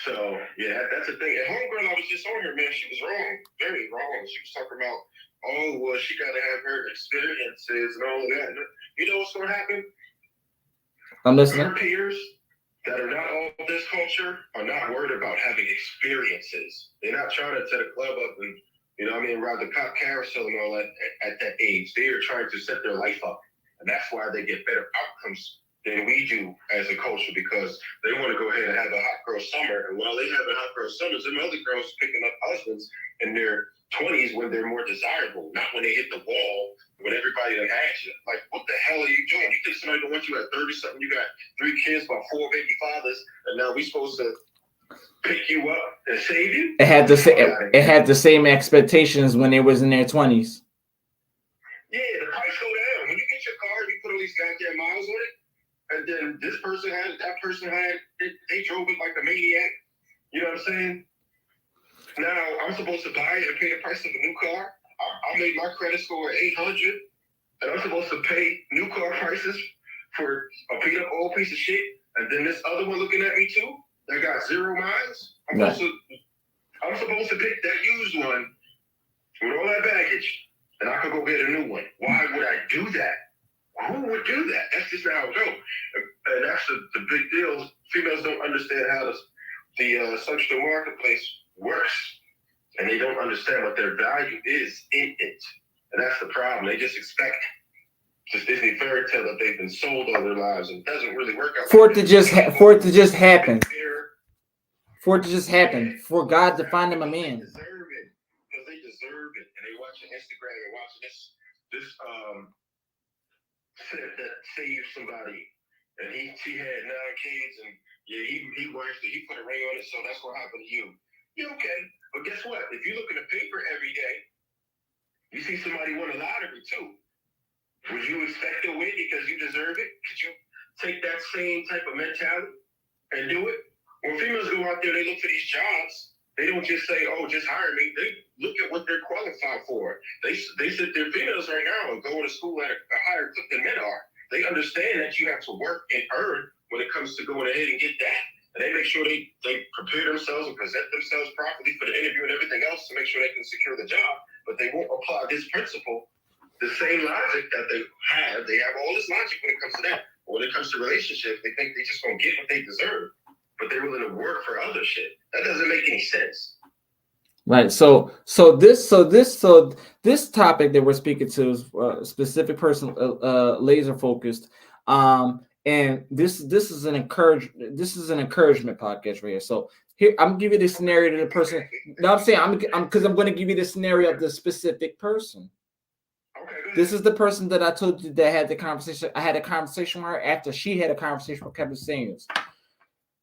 So yeah, that's the thing. And homegirl, I was just on her, man. She was wrong, very wrong. She was talking about, oh well, she gotta have her experiences and all of that. You know what's gonna happen? I'm listening. Her peers that are not all of this culture are not worried about having experiences. They're not trying to set a club up and, you know what I mean, ride the cop carousel and all that at that age. They are trying to set their life up. And that's why they get better outcomes than we do as a culture, because they want to go ahead and have a hot girl summer. And while they have a hot girl summers, them other girls picking up husbands in their 20s when they're more desirable, not when they hit the wall, when everybody done had you. Like, what the hell are you doing? You think somebody don't want you at 30-something? You got 3 kids by 4 baby fathers, and now we supposed to pick you up and save you? It had the same expectations when they was in their 20s. Yeah, the price go down. When you get your car, you put all these goddamn miles on it, and then this person had, that person had, they drove it like a maniac. You know what I'm saying? Now, I'm supposed to buy it and pay the price of a new car. I made my credit score at 800, and I'm supposed to pay new car prices for a beat up old piece of shit. And then this other one looking at me too, that got 0 miles. I'm supposed to pick that used one with all that baggage, and I could go get a new one. Why would I do that? Who would do that? That's just not how it goes. And that's the big deal. Females don't understand how the sexual marketplace works. And they don't understand what their value is in it. And that's the problem. They just expect this Disney fairy tale that they've been sold all their lives, and it doesn't really work out. For it to just happen. For it to just happen. For God to find them a man. They deserve it. Because they deserve it. And they watching Instagram and watching this that saved somebody. And she had 9 kids, and yeah, he watched it. He put a ring on it, so that's what happened to you. Yeah, okay. But guess what? If you look in the paper every day, you see somebody won a lottery too. Would you expect to win because you deserve it? Could you take that same type of mentality and do it? When females go out there, they look for these jobs. They don't just say, oh, just hire me. They look at what they're qualified for. They sit there, females right now are going to school at a higher clip than men are. they understand that you have to work and earn when it comes to going ahead and get that. And they make sure they prepare themselves and present themselves properly for the interview and everything else to make sure they can secure the job. But they won't apply this principle, the same logic that they have. They have all this logic when it comes to that. But when it comes to relationships, they think they just gonna get what they deserve, but they're willing to work for other shit. That doesn't make any sense. Right. So this topic that we're speaking to is a specific person, laser focused. And this is an encouragement podcast right here. So here I'm gonna give you the scenario to the person. No, I'm saying I'm going to give you the scenario of the specific person. Okay. This is the person that I told you that had the conversation. I had a conversation with her after she had a conversation with Kevin Samuels.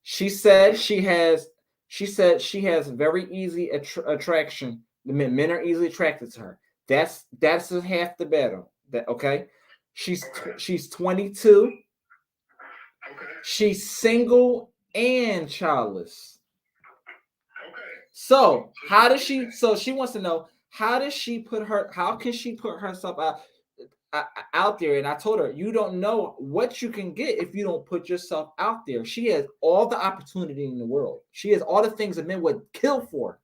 She said she has very easy attraction. The men are easily attracted to her. That's half the battle. Okay. She's 22. Okay. She's single and childless. Okay. So how does she? So she wants to know how can she put herself out there? And I told her, you don't know what you can get if you don't put yourself out there. She has all the opportunity in the world. She has all the things that men would kill for.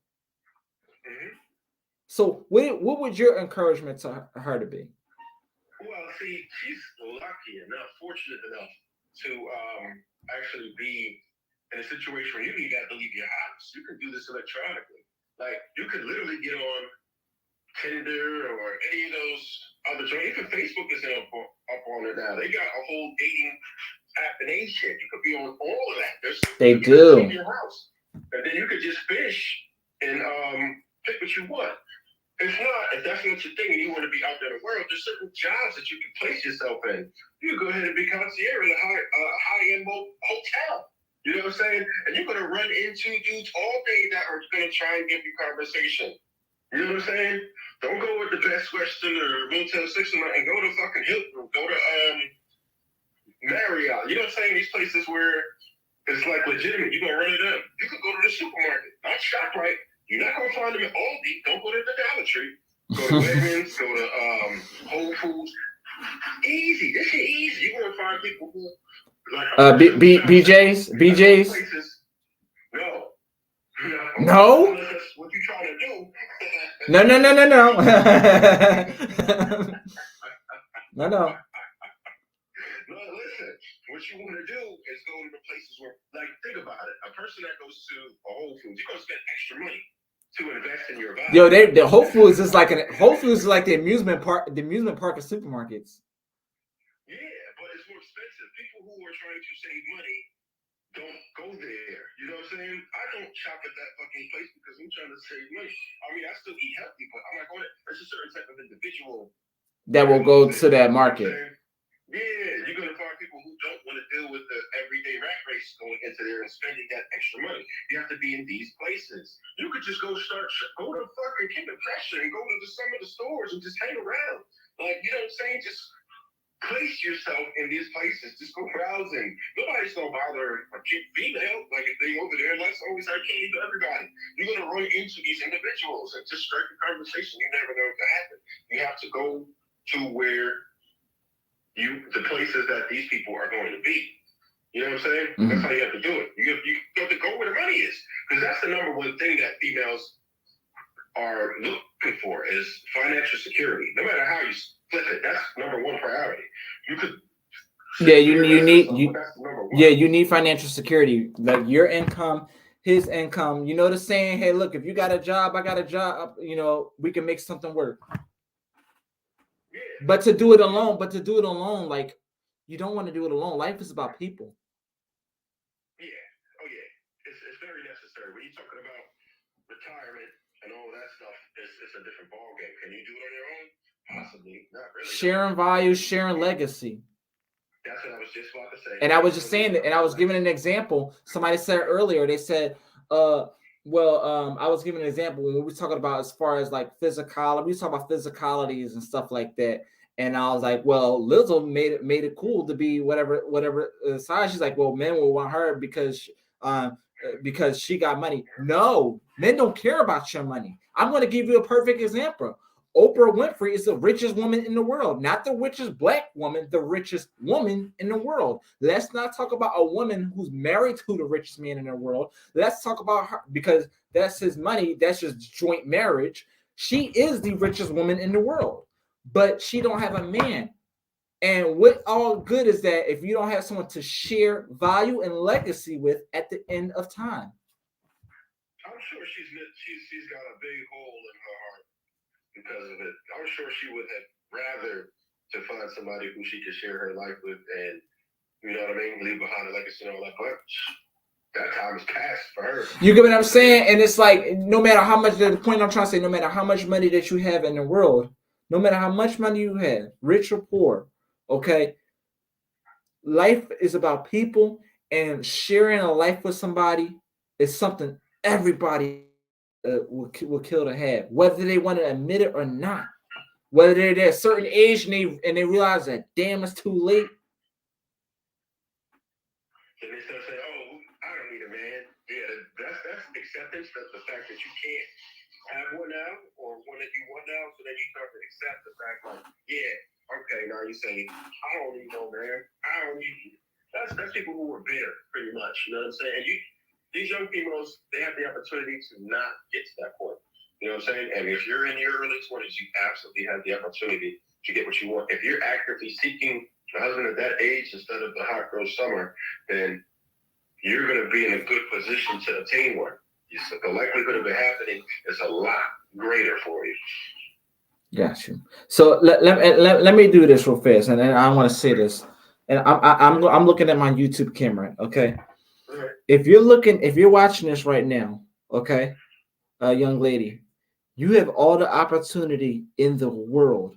Mm-hmm. So what would your encouragement to her to be? Well, see, she's lucky enough, fortunate enough to actually be in a situation where you don't even have to leave your house. You can do this electronically. Like, you could literally get on Tinder or any of those other joints. Even Facebook is up on it now. They got a whole dating app and shit. You could be on all of that. They do. Leave your house, and then you could just fish and pick what you want. If that's not your thing and you want to be out there in the world, there's certain jobs that you can place yourself in. You can go ahead and be concierge in a high-end hotel. You know what I'm saying? And you're going to run into dudes all day that are going to try and give you conversation. You know what I'm saying? Don't go with the Best Western or Motel 6 and go to fucking Hilton. Go to Marriott. You know what I'm saying? These places where it's like legitimate. You're going to run it up. You could go to the supermarket. Not ShopRite. You're not going to find them at Aldi. Don't go to the Dollar Tree. Go to Wegmans. Go to Whole Foods. Easy. This shit easy. You're going to find people who like BJ's. Places. No. Unless that's what you're trying to do. No. No. No, listen. What you want to do is go to the places where, like, think about it. A person that goes to a Whole Foods, you're gonna spend extra money to invest in your body. Yo, the Whole Foods is like the amusement park of supermarkets. Yeah, but it's more expensive. People who are trying to save money don't go there. You know what I'm saying? I don't shop at that fucking place because I'm trying to save money. I mean, I still eat healthy, but I'm like, there's a certain type of individual that will go to that market. Yeah, you're going to find people who don't want to deal with the everyday rat race going into there and spending that extra money. You have to be in these places. You could just go to fucking King of Pressure and go to some of the stores and just hang around. Like, you know what I'm saying? Just place yourself in these places. Just go browsing. Nobody's going to bother a cute female. Like, if they over there, let's always have candy to everybody. You're going to run into these individuals and just strike a conversation. You never know what can happen. You have to go to where the places that these people are going to be. You know what I'm saying? Mm-hmm. That's how you have to do it. You have to go where the money is. Because that's the number one thing that females are looking for is financial security. No matter how you split it, that's number one priority. You could you need financial security. Like your income, his income. You know the saying, hey, look, if you got a job, I got a job, you know, we can make something work. But to do it alone, like, you don't want to do it alone. Life is about people. Yeah. Oh, yeah. It's very necessary. When you're talking about retirement and all that stuff, it's a different ballgame. Can you do it on your own? Possibly. Not really. Sharing values, sharing legacy. That's what I was just about to say. And I was just saying that, and I was giving an example. Somebody said earlier, they said, I was giving an example when we were talking about as far as like physicality. We talk about physicalities and stuff like that. And I was like, well, Lizzo made it cool to be whatever size. She's like, well, men will want her because she got money. No, men don't care about your money. I'm going to give you a perfect example. Oprah Winfrey is the richest woman in the world, not the richest black woman, the richest woman in the world. Let's not talk about a woman who's married to the richest man in the world. Let's talk about her because that's his money. That's just joint marriage. She is the richest woman in the world, but she don't have a man. And what all good is that if you don't have someone to share value and legacy with at the end of time? I'm sure she's got a big hole in her heart because of it. I'm sure she would have rather to find somebody who she could share her life with and, you know what I mean, leave behind a legacy and all that. But that time is past for her. You get what I'm saying? And it's like, no matter how much, the point I'm trying to say, no matter how much money that you have in the world, no matter how much money you have, rich or poor, okay, life is about people, and sharing a life with somebody is something everybody will kill to have, whether they want to admit it or not. Whether they're at a certain age and they realize that, damn, it's too late. And they still say, "Oh, I don't need a man." Yeah, that's acceptance. That's the fact that you can't have one now, or one that you want now. So then you start to accept the fact, like, yeah, okay, now you say, "I don't need no man. I don't need you." That's people who are bitter, pretty much. You know what I'm saying? And these young females, they have the opportunity to not get to that point. You know what I'm saying? And if you're in your early 20s, you absolutely have the opportunity to get what you want. If you're actively seeking a husband at that age instead of the hot girl summer, then you're going to be in a good position to obtain one. The likelihood of it happening is a lot greater for you. Got you. So let me do this real fast, and then I want to say this, and I'm looking at my YouTube camera. Okay, Right. if you're watching this right now, okay, young lady, you have all the opportunity in the world.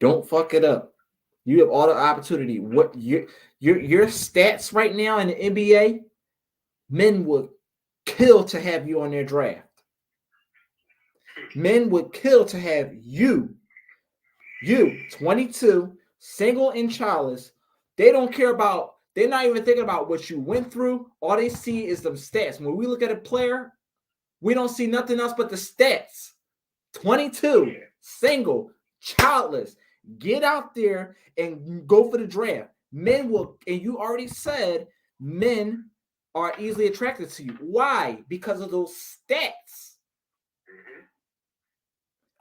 Don't fuck it up. You have all the opportunity. What your stats right now in the NBA, men would kill to have you on their draft. Men would kill to have you, 22, single and childless. They don't care about, they're not even thinking about what you went through. All they see is them stats. When we look at a player, we don't see nothing else but the stats. 22, single, childless. Get out there and go for the draft. Men will, and you already said, men are easily attracted to you. Why? Because of those stats.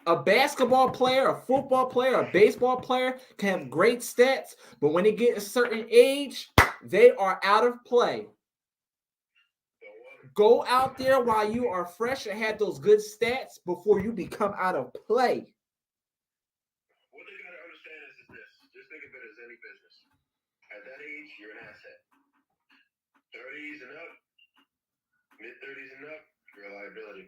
A basketball player, a football player, a baseball player can have great stats, but when they get a certain age, they are out of play. Go out there while you are fresh and have those good stats before you become out of play. What they got to understand is this. Just think of it as any business. At that age, you're an asset. 30s and up, mid-30s and up, you're a liability.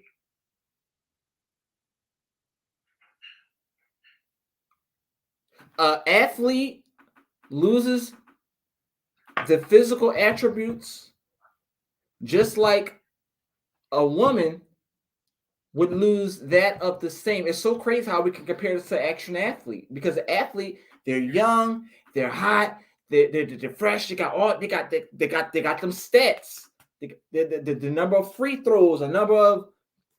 Athlete loses the physical attributes just like a woman would lose that of the same. It's so crazy how we can compare this to action athlete, because the athlete, they're young, they're hot, they're fresh, they got them stats, the number of free throws, the number of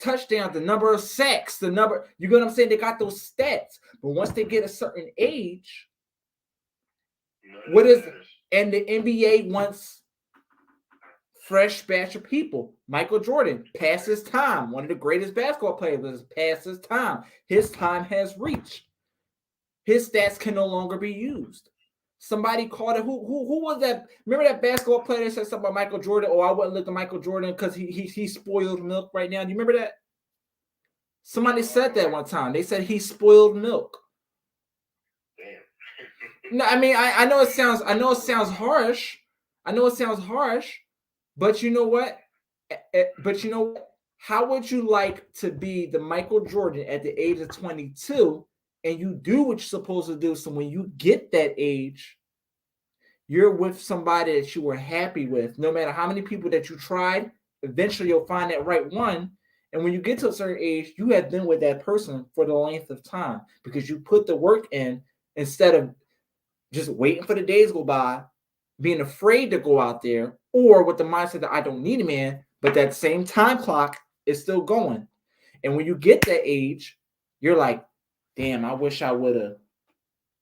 touchdowns, the number of sacks, the number, you get what I'm saying? They got those stats. But once they get a certain age, what is it? And the NBA wants fresh batch of people. Michael Jordan, past his time, one of the greatest basketball players, past his time. His time has reached. His stats can no longer be used. Somebody called it. Who was that? Remember that basketball player that said something about Michael Jordan? Oh, I wouldn't look at Michael Jordan because he spoiled milk right now. Do you remember that? Somebody said that one time. They said he spoiled milk. Damn. No, I mean, I know it sounds harsh. But you know what? How would you like to be the Michael Jordan at the age of 22 and you do what you're supposed to do? So when you get that age, you're with somebody that you were happy with. No matter how many people that you tried, eventually you'll find that right one. And when you get to a certain age, you have been with that person for the length of time because you put the work in instead of just waiting for the days to go by, being afraid to go out there, or with the mindset that I don't need a man, but that same time clock is still going. And when you get that age, you're like, damn, I wish I would have.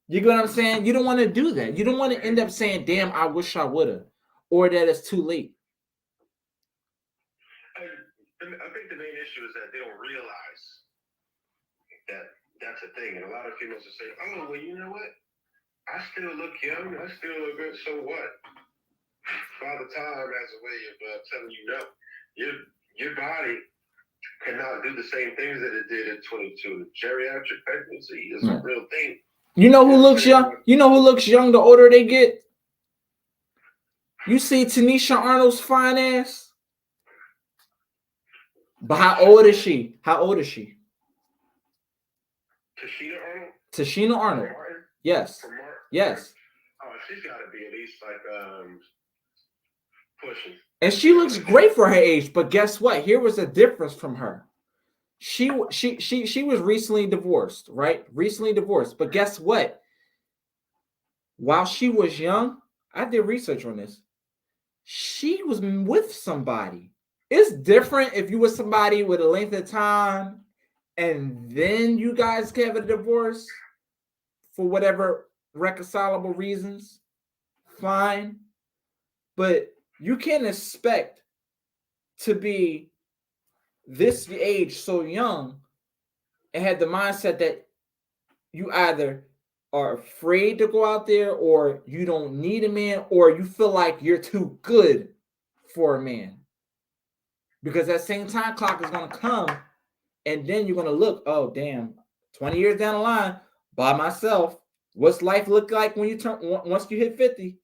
You get what I'm saying? You don't want to do that. You don't want to end up saying, damn, I wish I would have, or that it's too late. I think the main issue is that they don't realize that that's a thing. And a lot of females will say, oh, well, you know what? I still look young. I still look good. So what? Father Time has a way of telling you no. Your body cannot do the same things that it did at 22. Geriatric pregnancy is a real thing. You know who looks young? You know who looks young the older they get? You see Tanisha Arnold's fine ass? But how old is she? How old is she? Tashina Arnold. Yes. Yes. Oh, she's got to be at least like pushing. And she looks great for her age, but guess what? Here was a difference from her. She was recently divorced, right? Recently divorced. But guess what? While she was young, I did research on this. She was with somebody. It's different if you were somebody with a length of time and then you guys have a divorce for whatever reconcilable reasons. Fine. But you can't expect to be this age so young and have the mindset that you either are afraid to go out there or you don't need a man or you feel like you're too good for a man. Because that same time clock is going to come and then you're going to look, oh, damn, 20 years down the line by myself, what's life look like when you once you hit 50?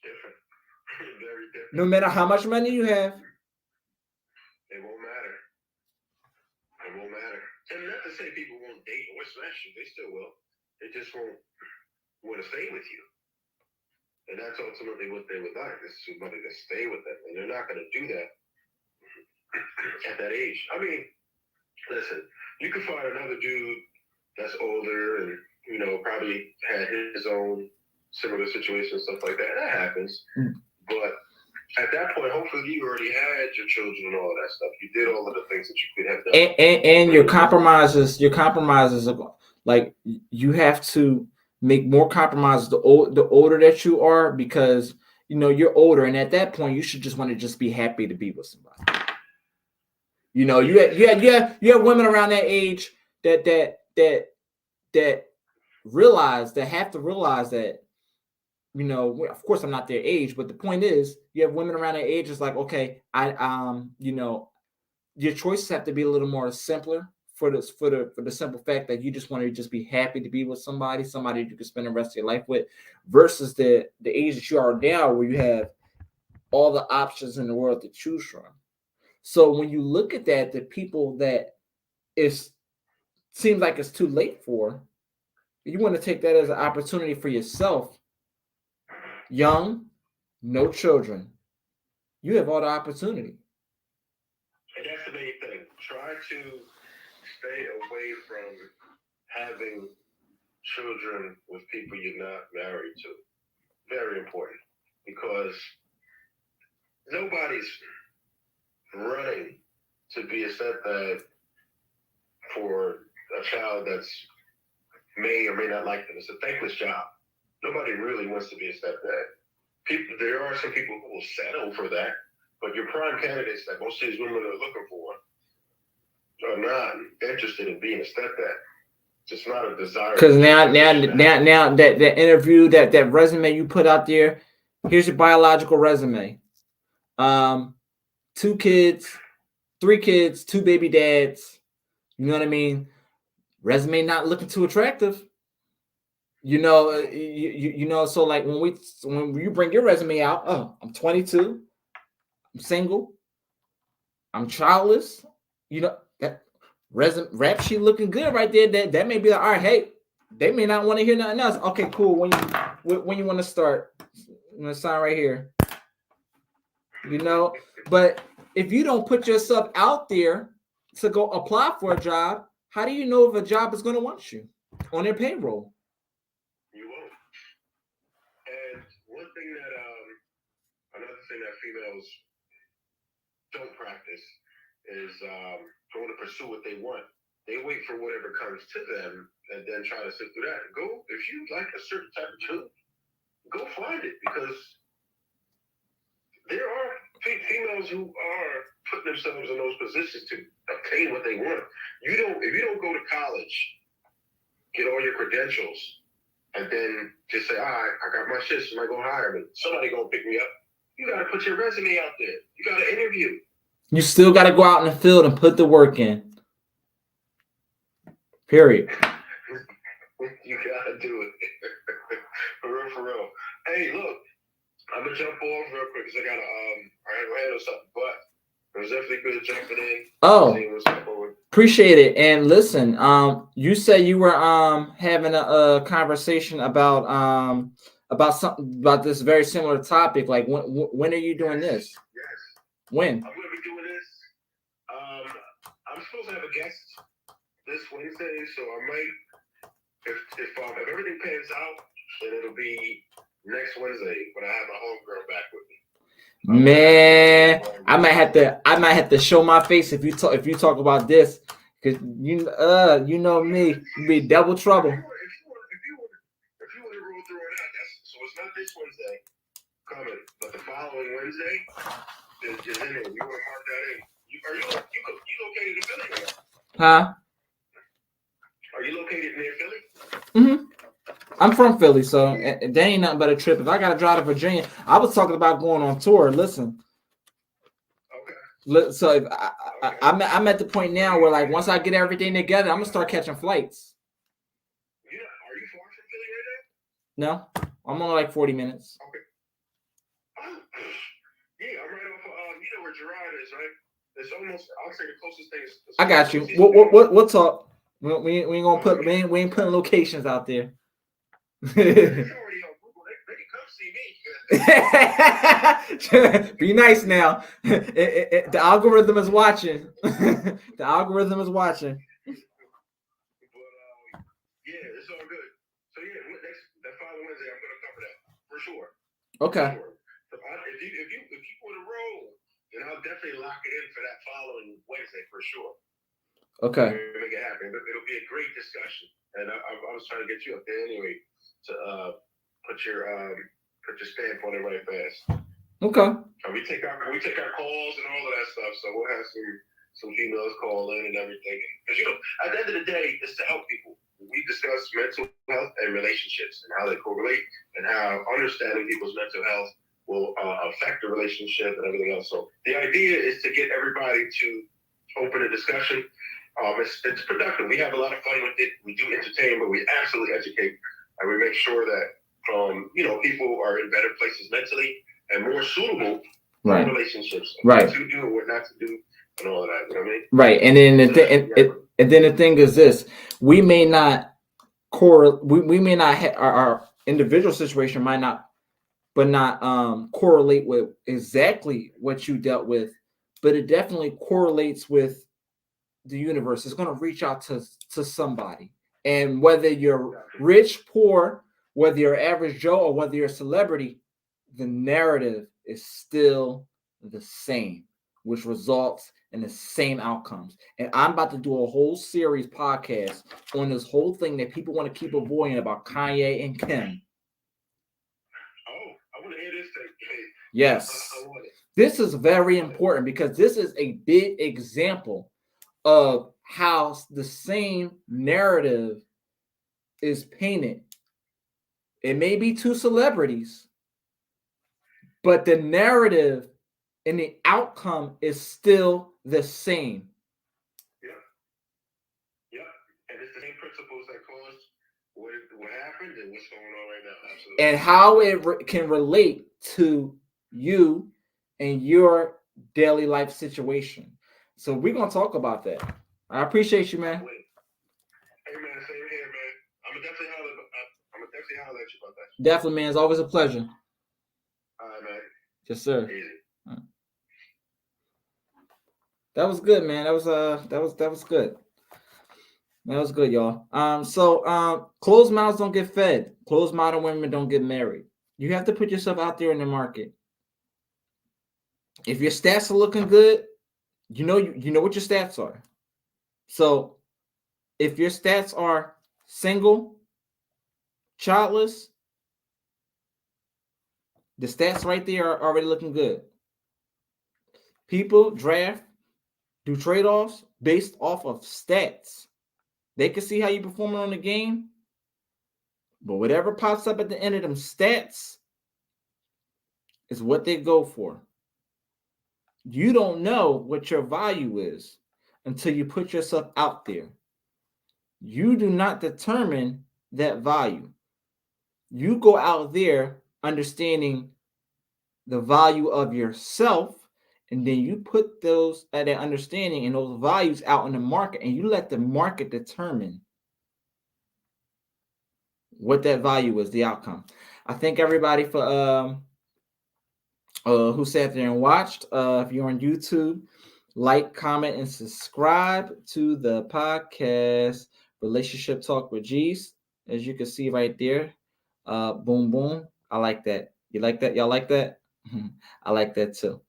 Different. Very different. No matter how much money you have. It won't matter. It won't matter. And not to say people won't date or smash you. They still will. They just won't want to stay with you. And that's ultimately what they would like. Is somebody to stay with them. And they're not going to do that at that age. I mean, listen, you can find another dude that's older and, you know, probably had his own similar situations, stuff like that. That happens. But at that point, hopefully you already had your children and all that stuff. You did all of the things that you could have done. And your compromises, like you have to make more compromises the older that you are, because you know you're older, and at that point you should just want to just be happy to be with somebody. You know, you have women around that age that realize, that have to realize that, you know, of course I'm not their age, but the point is you have women around that age. It's like, okay, you know, your choices have to be a little more simpler for the simple fact that you just want to just be happy to be with somebody you can spend the rest of your life with, versus the age that you are now where you have all the options in the world to choose from. So when you look at that, the people that seems like it's too late for, you want to take that as an opportunity for yourself. Young, no children. You have all the opportunity. And that's the main thing. Try to stay away from having children with people you're not married to. Very important. Because nobody's running to be a stepdad for a child that's may or may not like them. It's a thankless job. Nobody really wants to be a stepdad. There are some people who will settle for that, but your prime candidates that most of these women are looking for are not interested in being a stepdad. It's not a desire. Because now that interview, that resume you put out there, here's your biological resume. 2 kids, 3 kids, 2 baby dads. You know what I mean? Resume not looking too attractive. You know, you know. So like when you bring your resume out, oh, I'm 22, I'm single, I'm childless. You know that rap sheet looking good right there. That may be like, all right, hey, they may not want to hear nothing else. Okay, cool. When you want to start, I'm gonna sign right here. You know, but if you don't put yourself out there to go apply for a job, how do you know if a job is going to want you on their payroll? You won't. And one thing that another thing that females don't practice is going to pursue what they want. they wait for whatever comes to them and then try to sift through that. Go, if you like a certain type of dude, go find it, because there are females who are putting themselves in those positions to obtain what they want. If you don't go to college, get all your credentials, and then just say, all right, I got my shit, somebody gonna hire me. Somebody gonna pick me up. You gotta put your resume out there. You gotta interview. You still got to go out in the field and put the work in. Period. You gotta do it. For real, for real. Hey, look, I'm gonna jump off real quick because I gotta handle something, but it was definitely good jumping in. Oh, Seeing what's up over. appreciate it. And listen, you said you were having a conversation about something about this very similar topic. Like when are you doing this? Yes. When? I'm gonna be doing this. I'm supposed to have a guest this Wednesday, so I might, if everything pans out, then it'll be next Wednesday when I have my homegirl back with me. Man, I might have to show my face if you talk about this, because you know me, you be double trouble. If you want to roll through it out, so it's not this Wednesday coming, but the following Wednesday is in it. You want to mark that in? Are you located in Philly? Or Huh? are you located near Philly? Mm-hmm. I'm from Philly, so there ain't nothing but a trip. If I gotta drive to Virginia, I was talking about going on tour. Listen. Okay. So if I'm at the point now where, like, once I get everything together, I'm gonna start catching flights. Yeah. Are you far from Philly right now? No, I'm only like 40 minutes. Okay. Yeah, I'm right off of, you know where Gerard is, right? It's almost, I'll say the closest thing is. I got you. We'll talk. We ain't gonna put we ain't putting locations out there. It's already on Google. They can come see me. Be nice now. The algorithm is watching. The algorithm is watching. But yeah, it's all good. So yeah, that following Wednesday, I'm gonna cover that for sure. Okay. For sure. So if you want to roll, then I'll definitely lock it in for that following Wednesday for sure. Okay. We'll make it happen. It'll be a great discussion, and I was trying to get you up there anyway to put your stamp on it right fast. Okay. And we take our calls and all of that stuff, so we'll have some females call in and everything. Because at the end of the day, it's to help people. We discuss mental health and relationships and how they correlate and how understanding people's mental health will affect the relationship and everything else. So the idea is to get everybody to open a discussion. It's productive. We have a lot of fun with it. We do entertain, but we absolutely educate, and we make sure that people are in better places mentally and more suitable for relationships. Right. What to do and what not to do and all of that. You know what I mean? Right. And then the thing is this: we may not we may not have our individual situation might not correlate with exactly what you dealt with, but it definitely correlates with the universe. It's going to reach out to somebody, and whether you're rich, poor, whether you're average Joe, or whether you're a celebrity, the narrative is still the same, which results in the same outcomes. And I'm about to do a whole series podcast on this whole thing that people want to keep avoiding about Kanye and Kim. Oh, I want to hear this thing. Yes. I want it. This is very important because this is a big example of how the same narrative is painted. It may be two celebrities, but the narrative and the outcome is still the same. Yeah. And it's the same principles that caused what happened and what's going on right now. Absolutely. And how it can relate to you and your daily life situation. So we're going to talk about that. I appreciate you, man. Hey, man, same here, man. I'm going to definitely holler at you about that. Definitely, man. It's always a pleasure. All right, man. Yes, sir. Easy. That was good, man. That was good. That was good, y'all. So closed mouths don't get fed. Closed mouthed women don't get married. You have to put yourself out there in the market. If your stats are looking good, you know what your stats are. So if your stats are single, childless, the stats right there are already looking good. People draft, do trade-offs based off of stats. They can see how you performing on the game, but whatever pops up at the end of them stats is what they go for. You don't know what your value is until you put yourself out there. You do not determine that value. You go out there understanding the value of yourself, and then you put those that understanding and those values out in the market, and you let the market determine what that value is, the outcome. I thank everybody for who sat there and watched. If you're on YouTube, like, comment, and subscribe to the podcast Relationship Talk with G's. As you can see right there. Boom, boom. I like that. You like that? Y'all like that? I like that too.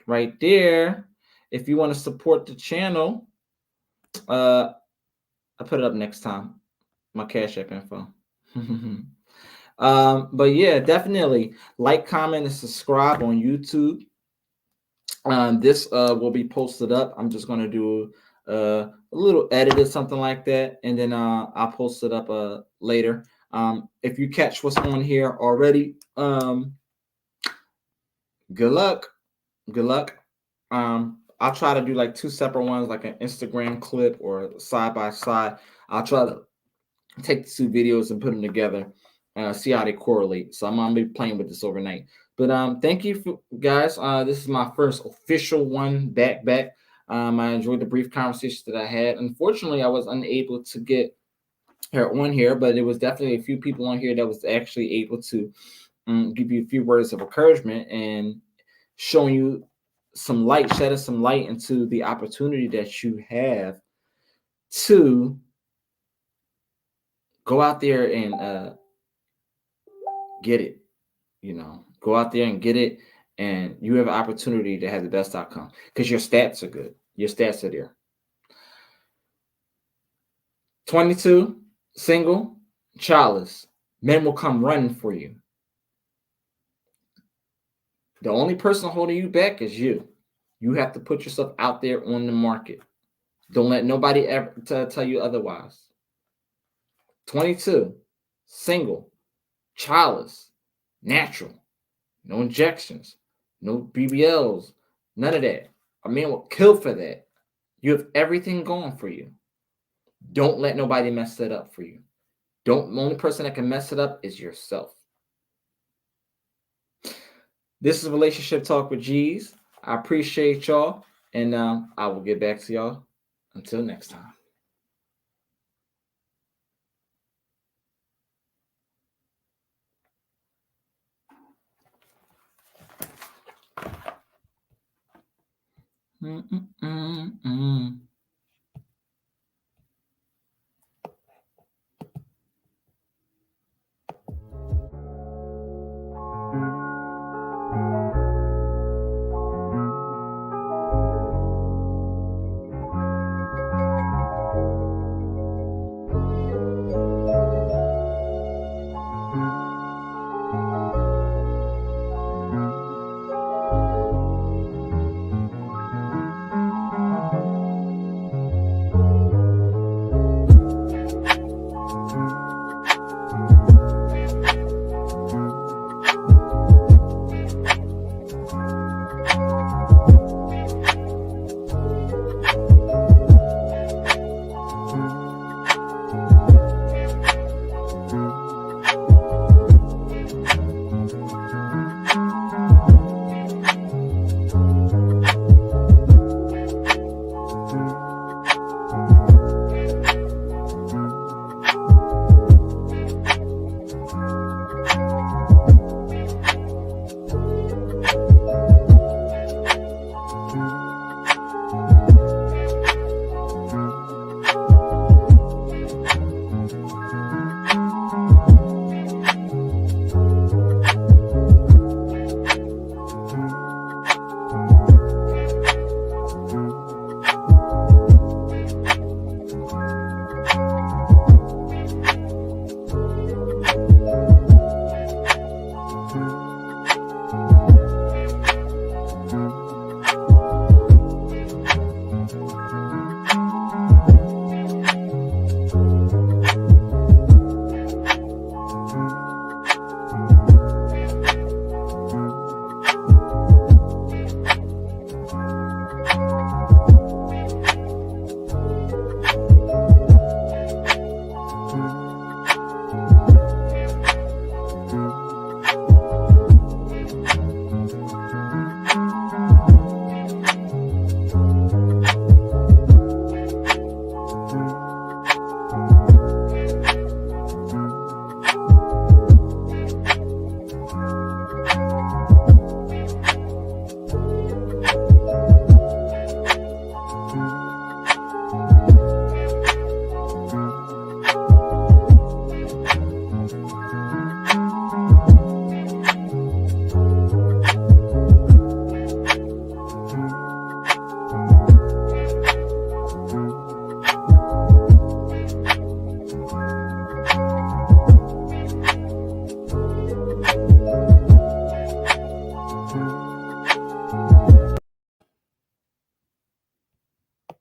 Right there. If you want to support the channel, I'll put it up next time. My Cash App info. But yeah, definitely like, comment, and subscribe on YouTube. This will be posted up. I'm just gonna do a little edit or something like that, and then I'll post it up later. If you catch what's on here already, good luck. Good luck. I'll try to do like 2 separate ones, like an Instagram clip or side by side. I'll try to take the 2 videos and put them together, see how they correlate. So I'm gonna be playing with this overnight. But thank you for, guys. This is my first official one back. I enjoyed the brief conversation that I had. Unfortunately, I was unable to get her on here, but it was definitely a few people on here that was actually able to give you a few words of encouragement and showing you some light, shedding some light into the opportunity that you have to go out there and get it. Go out there and get it, and you have an opportunity to have the best outcome because your stats are good. Your stats are there. 22, single, childless. Men will come running for you. The only person holding you back is you. You have to put yourself out there on the market. Don't let nobody ever tell you otherwise. 22, single, childless, natural, no injections, no BBLs, none of that. A man will kill for that. You have everything going for you. Don't let nobody mess that up for you. The only person that can mess it up is yourself. This is Relationship Talk with G's. I appreciate y'all, and I will get back to y'all until next time. Mm-mm-mm-mm.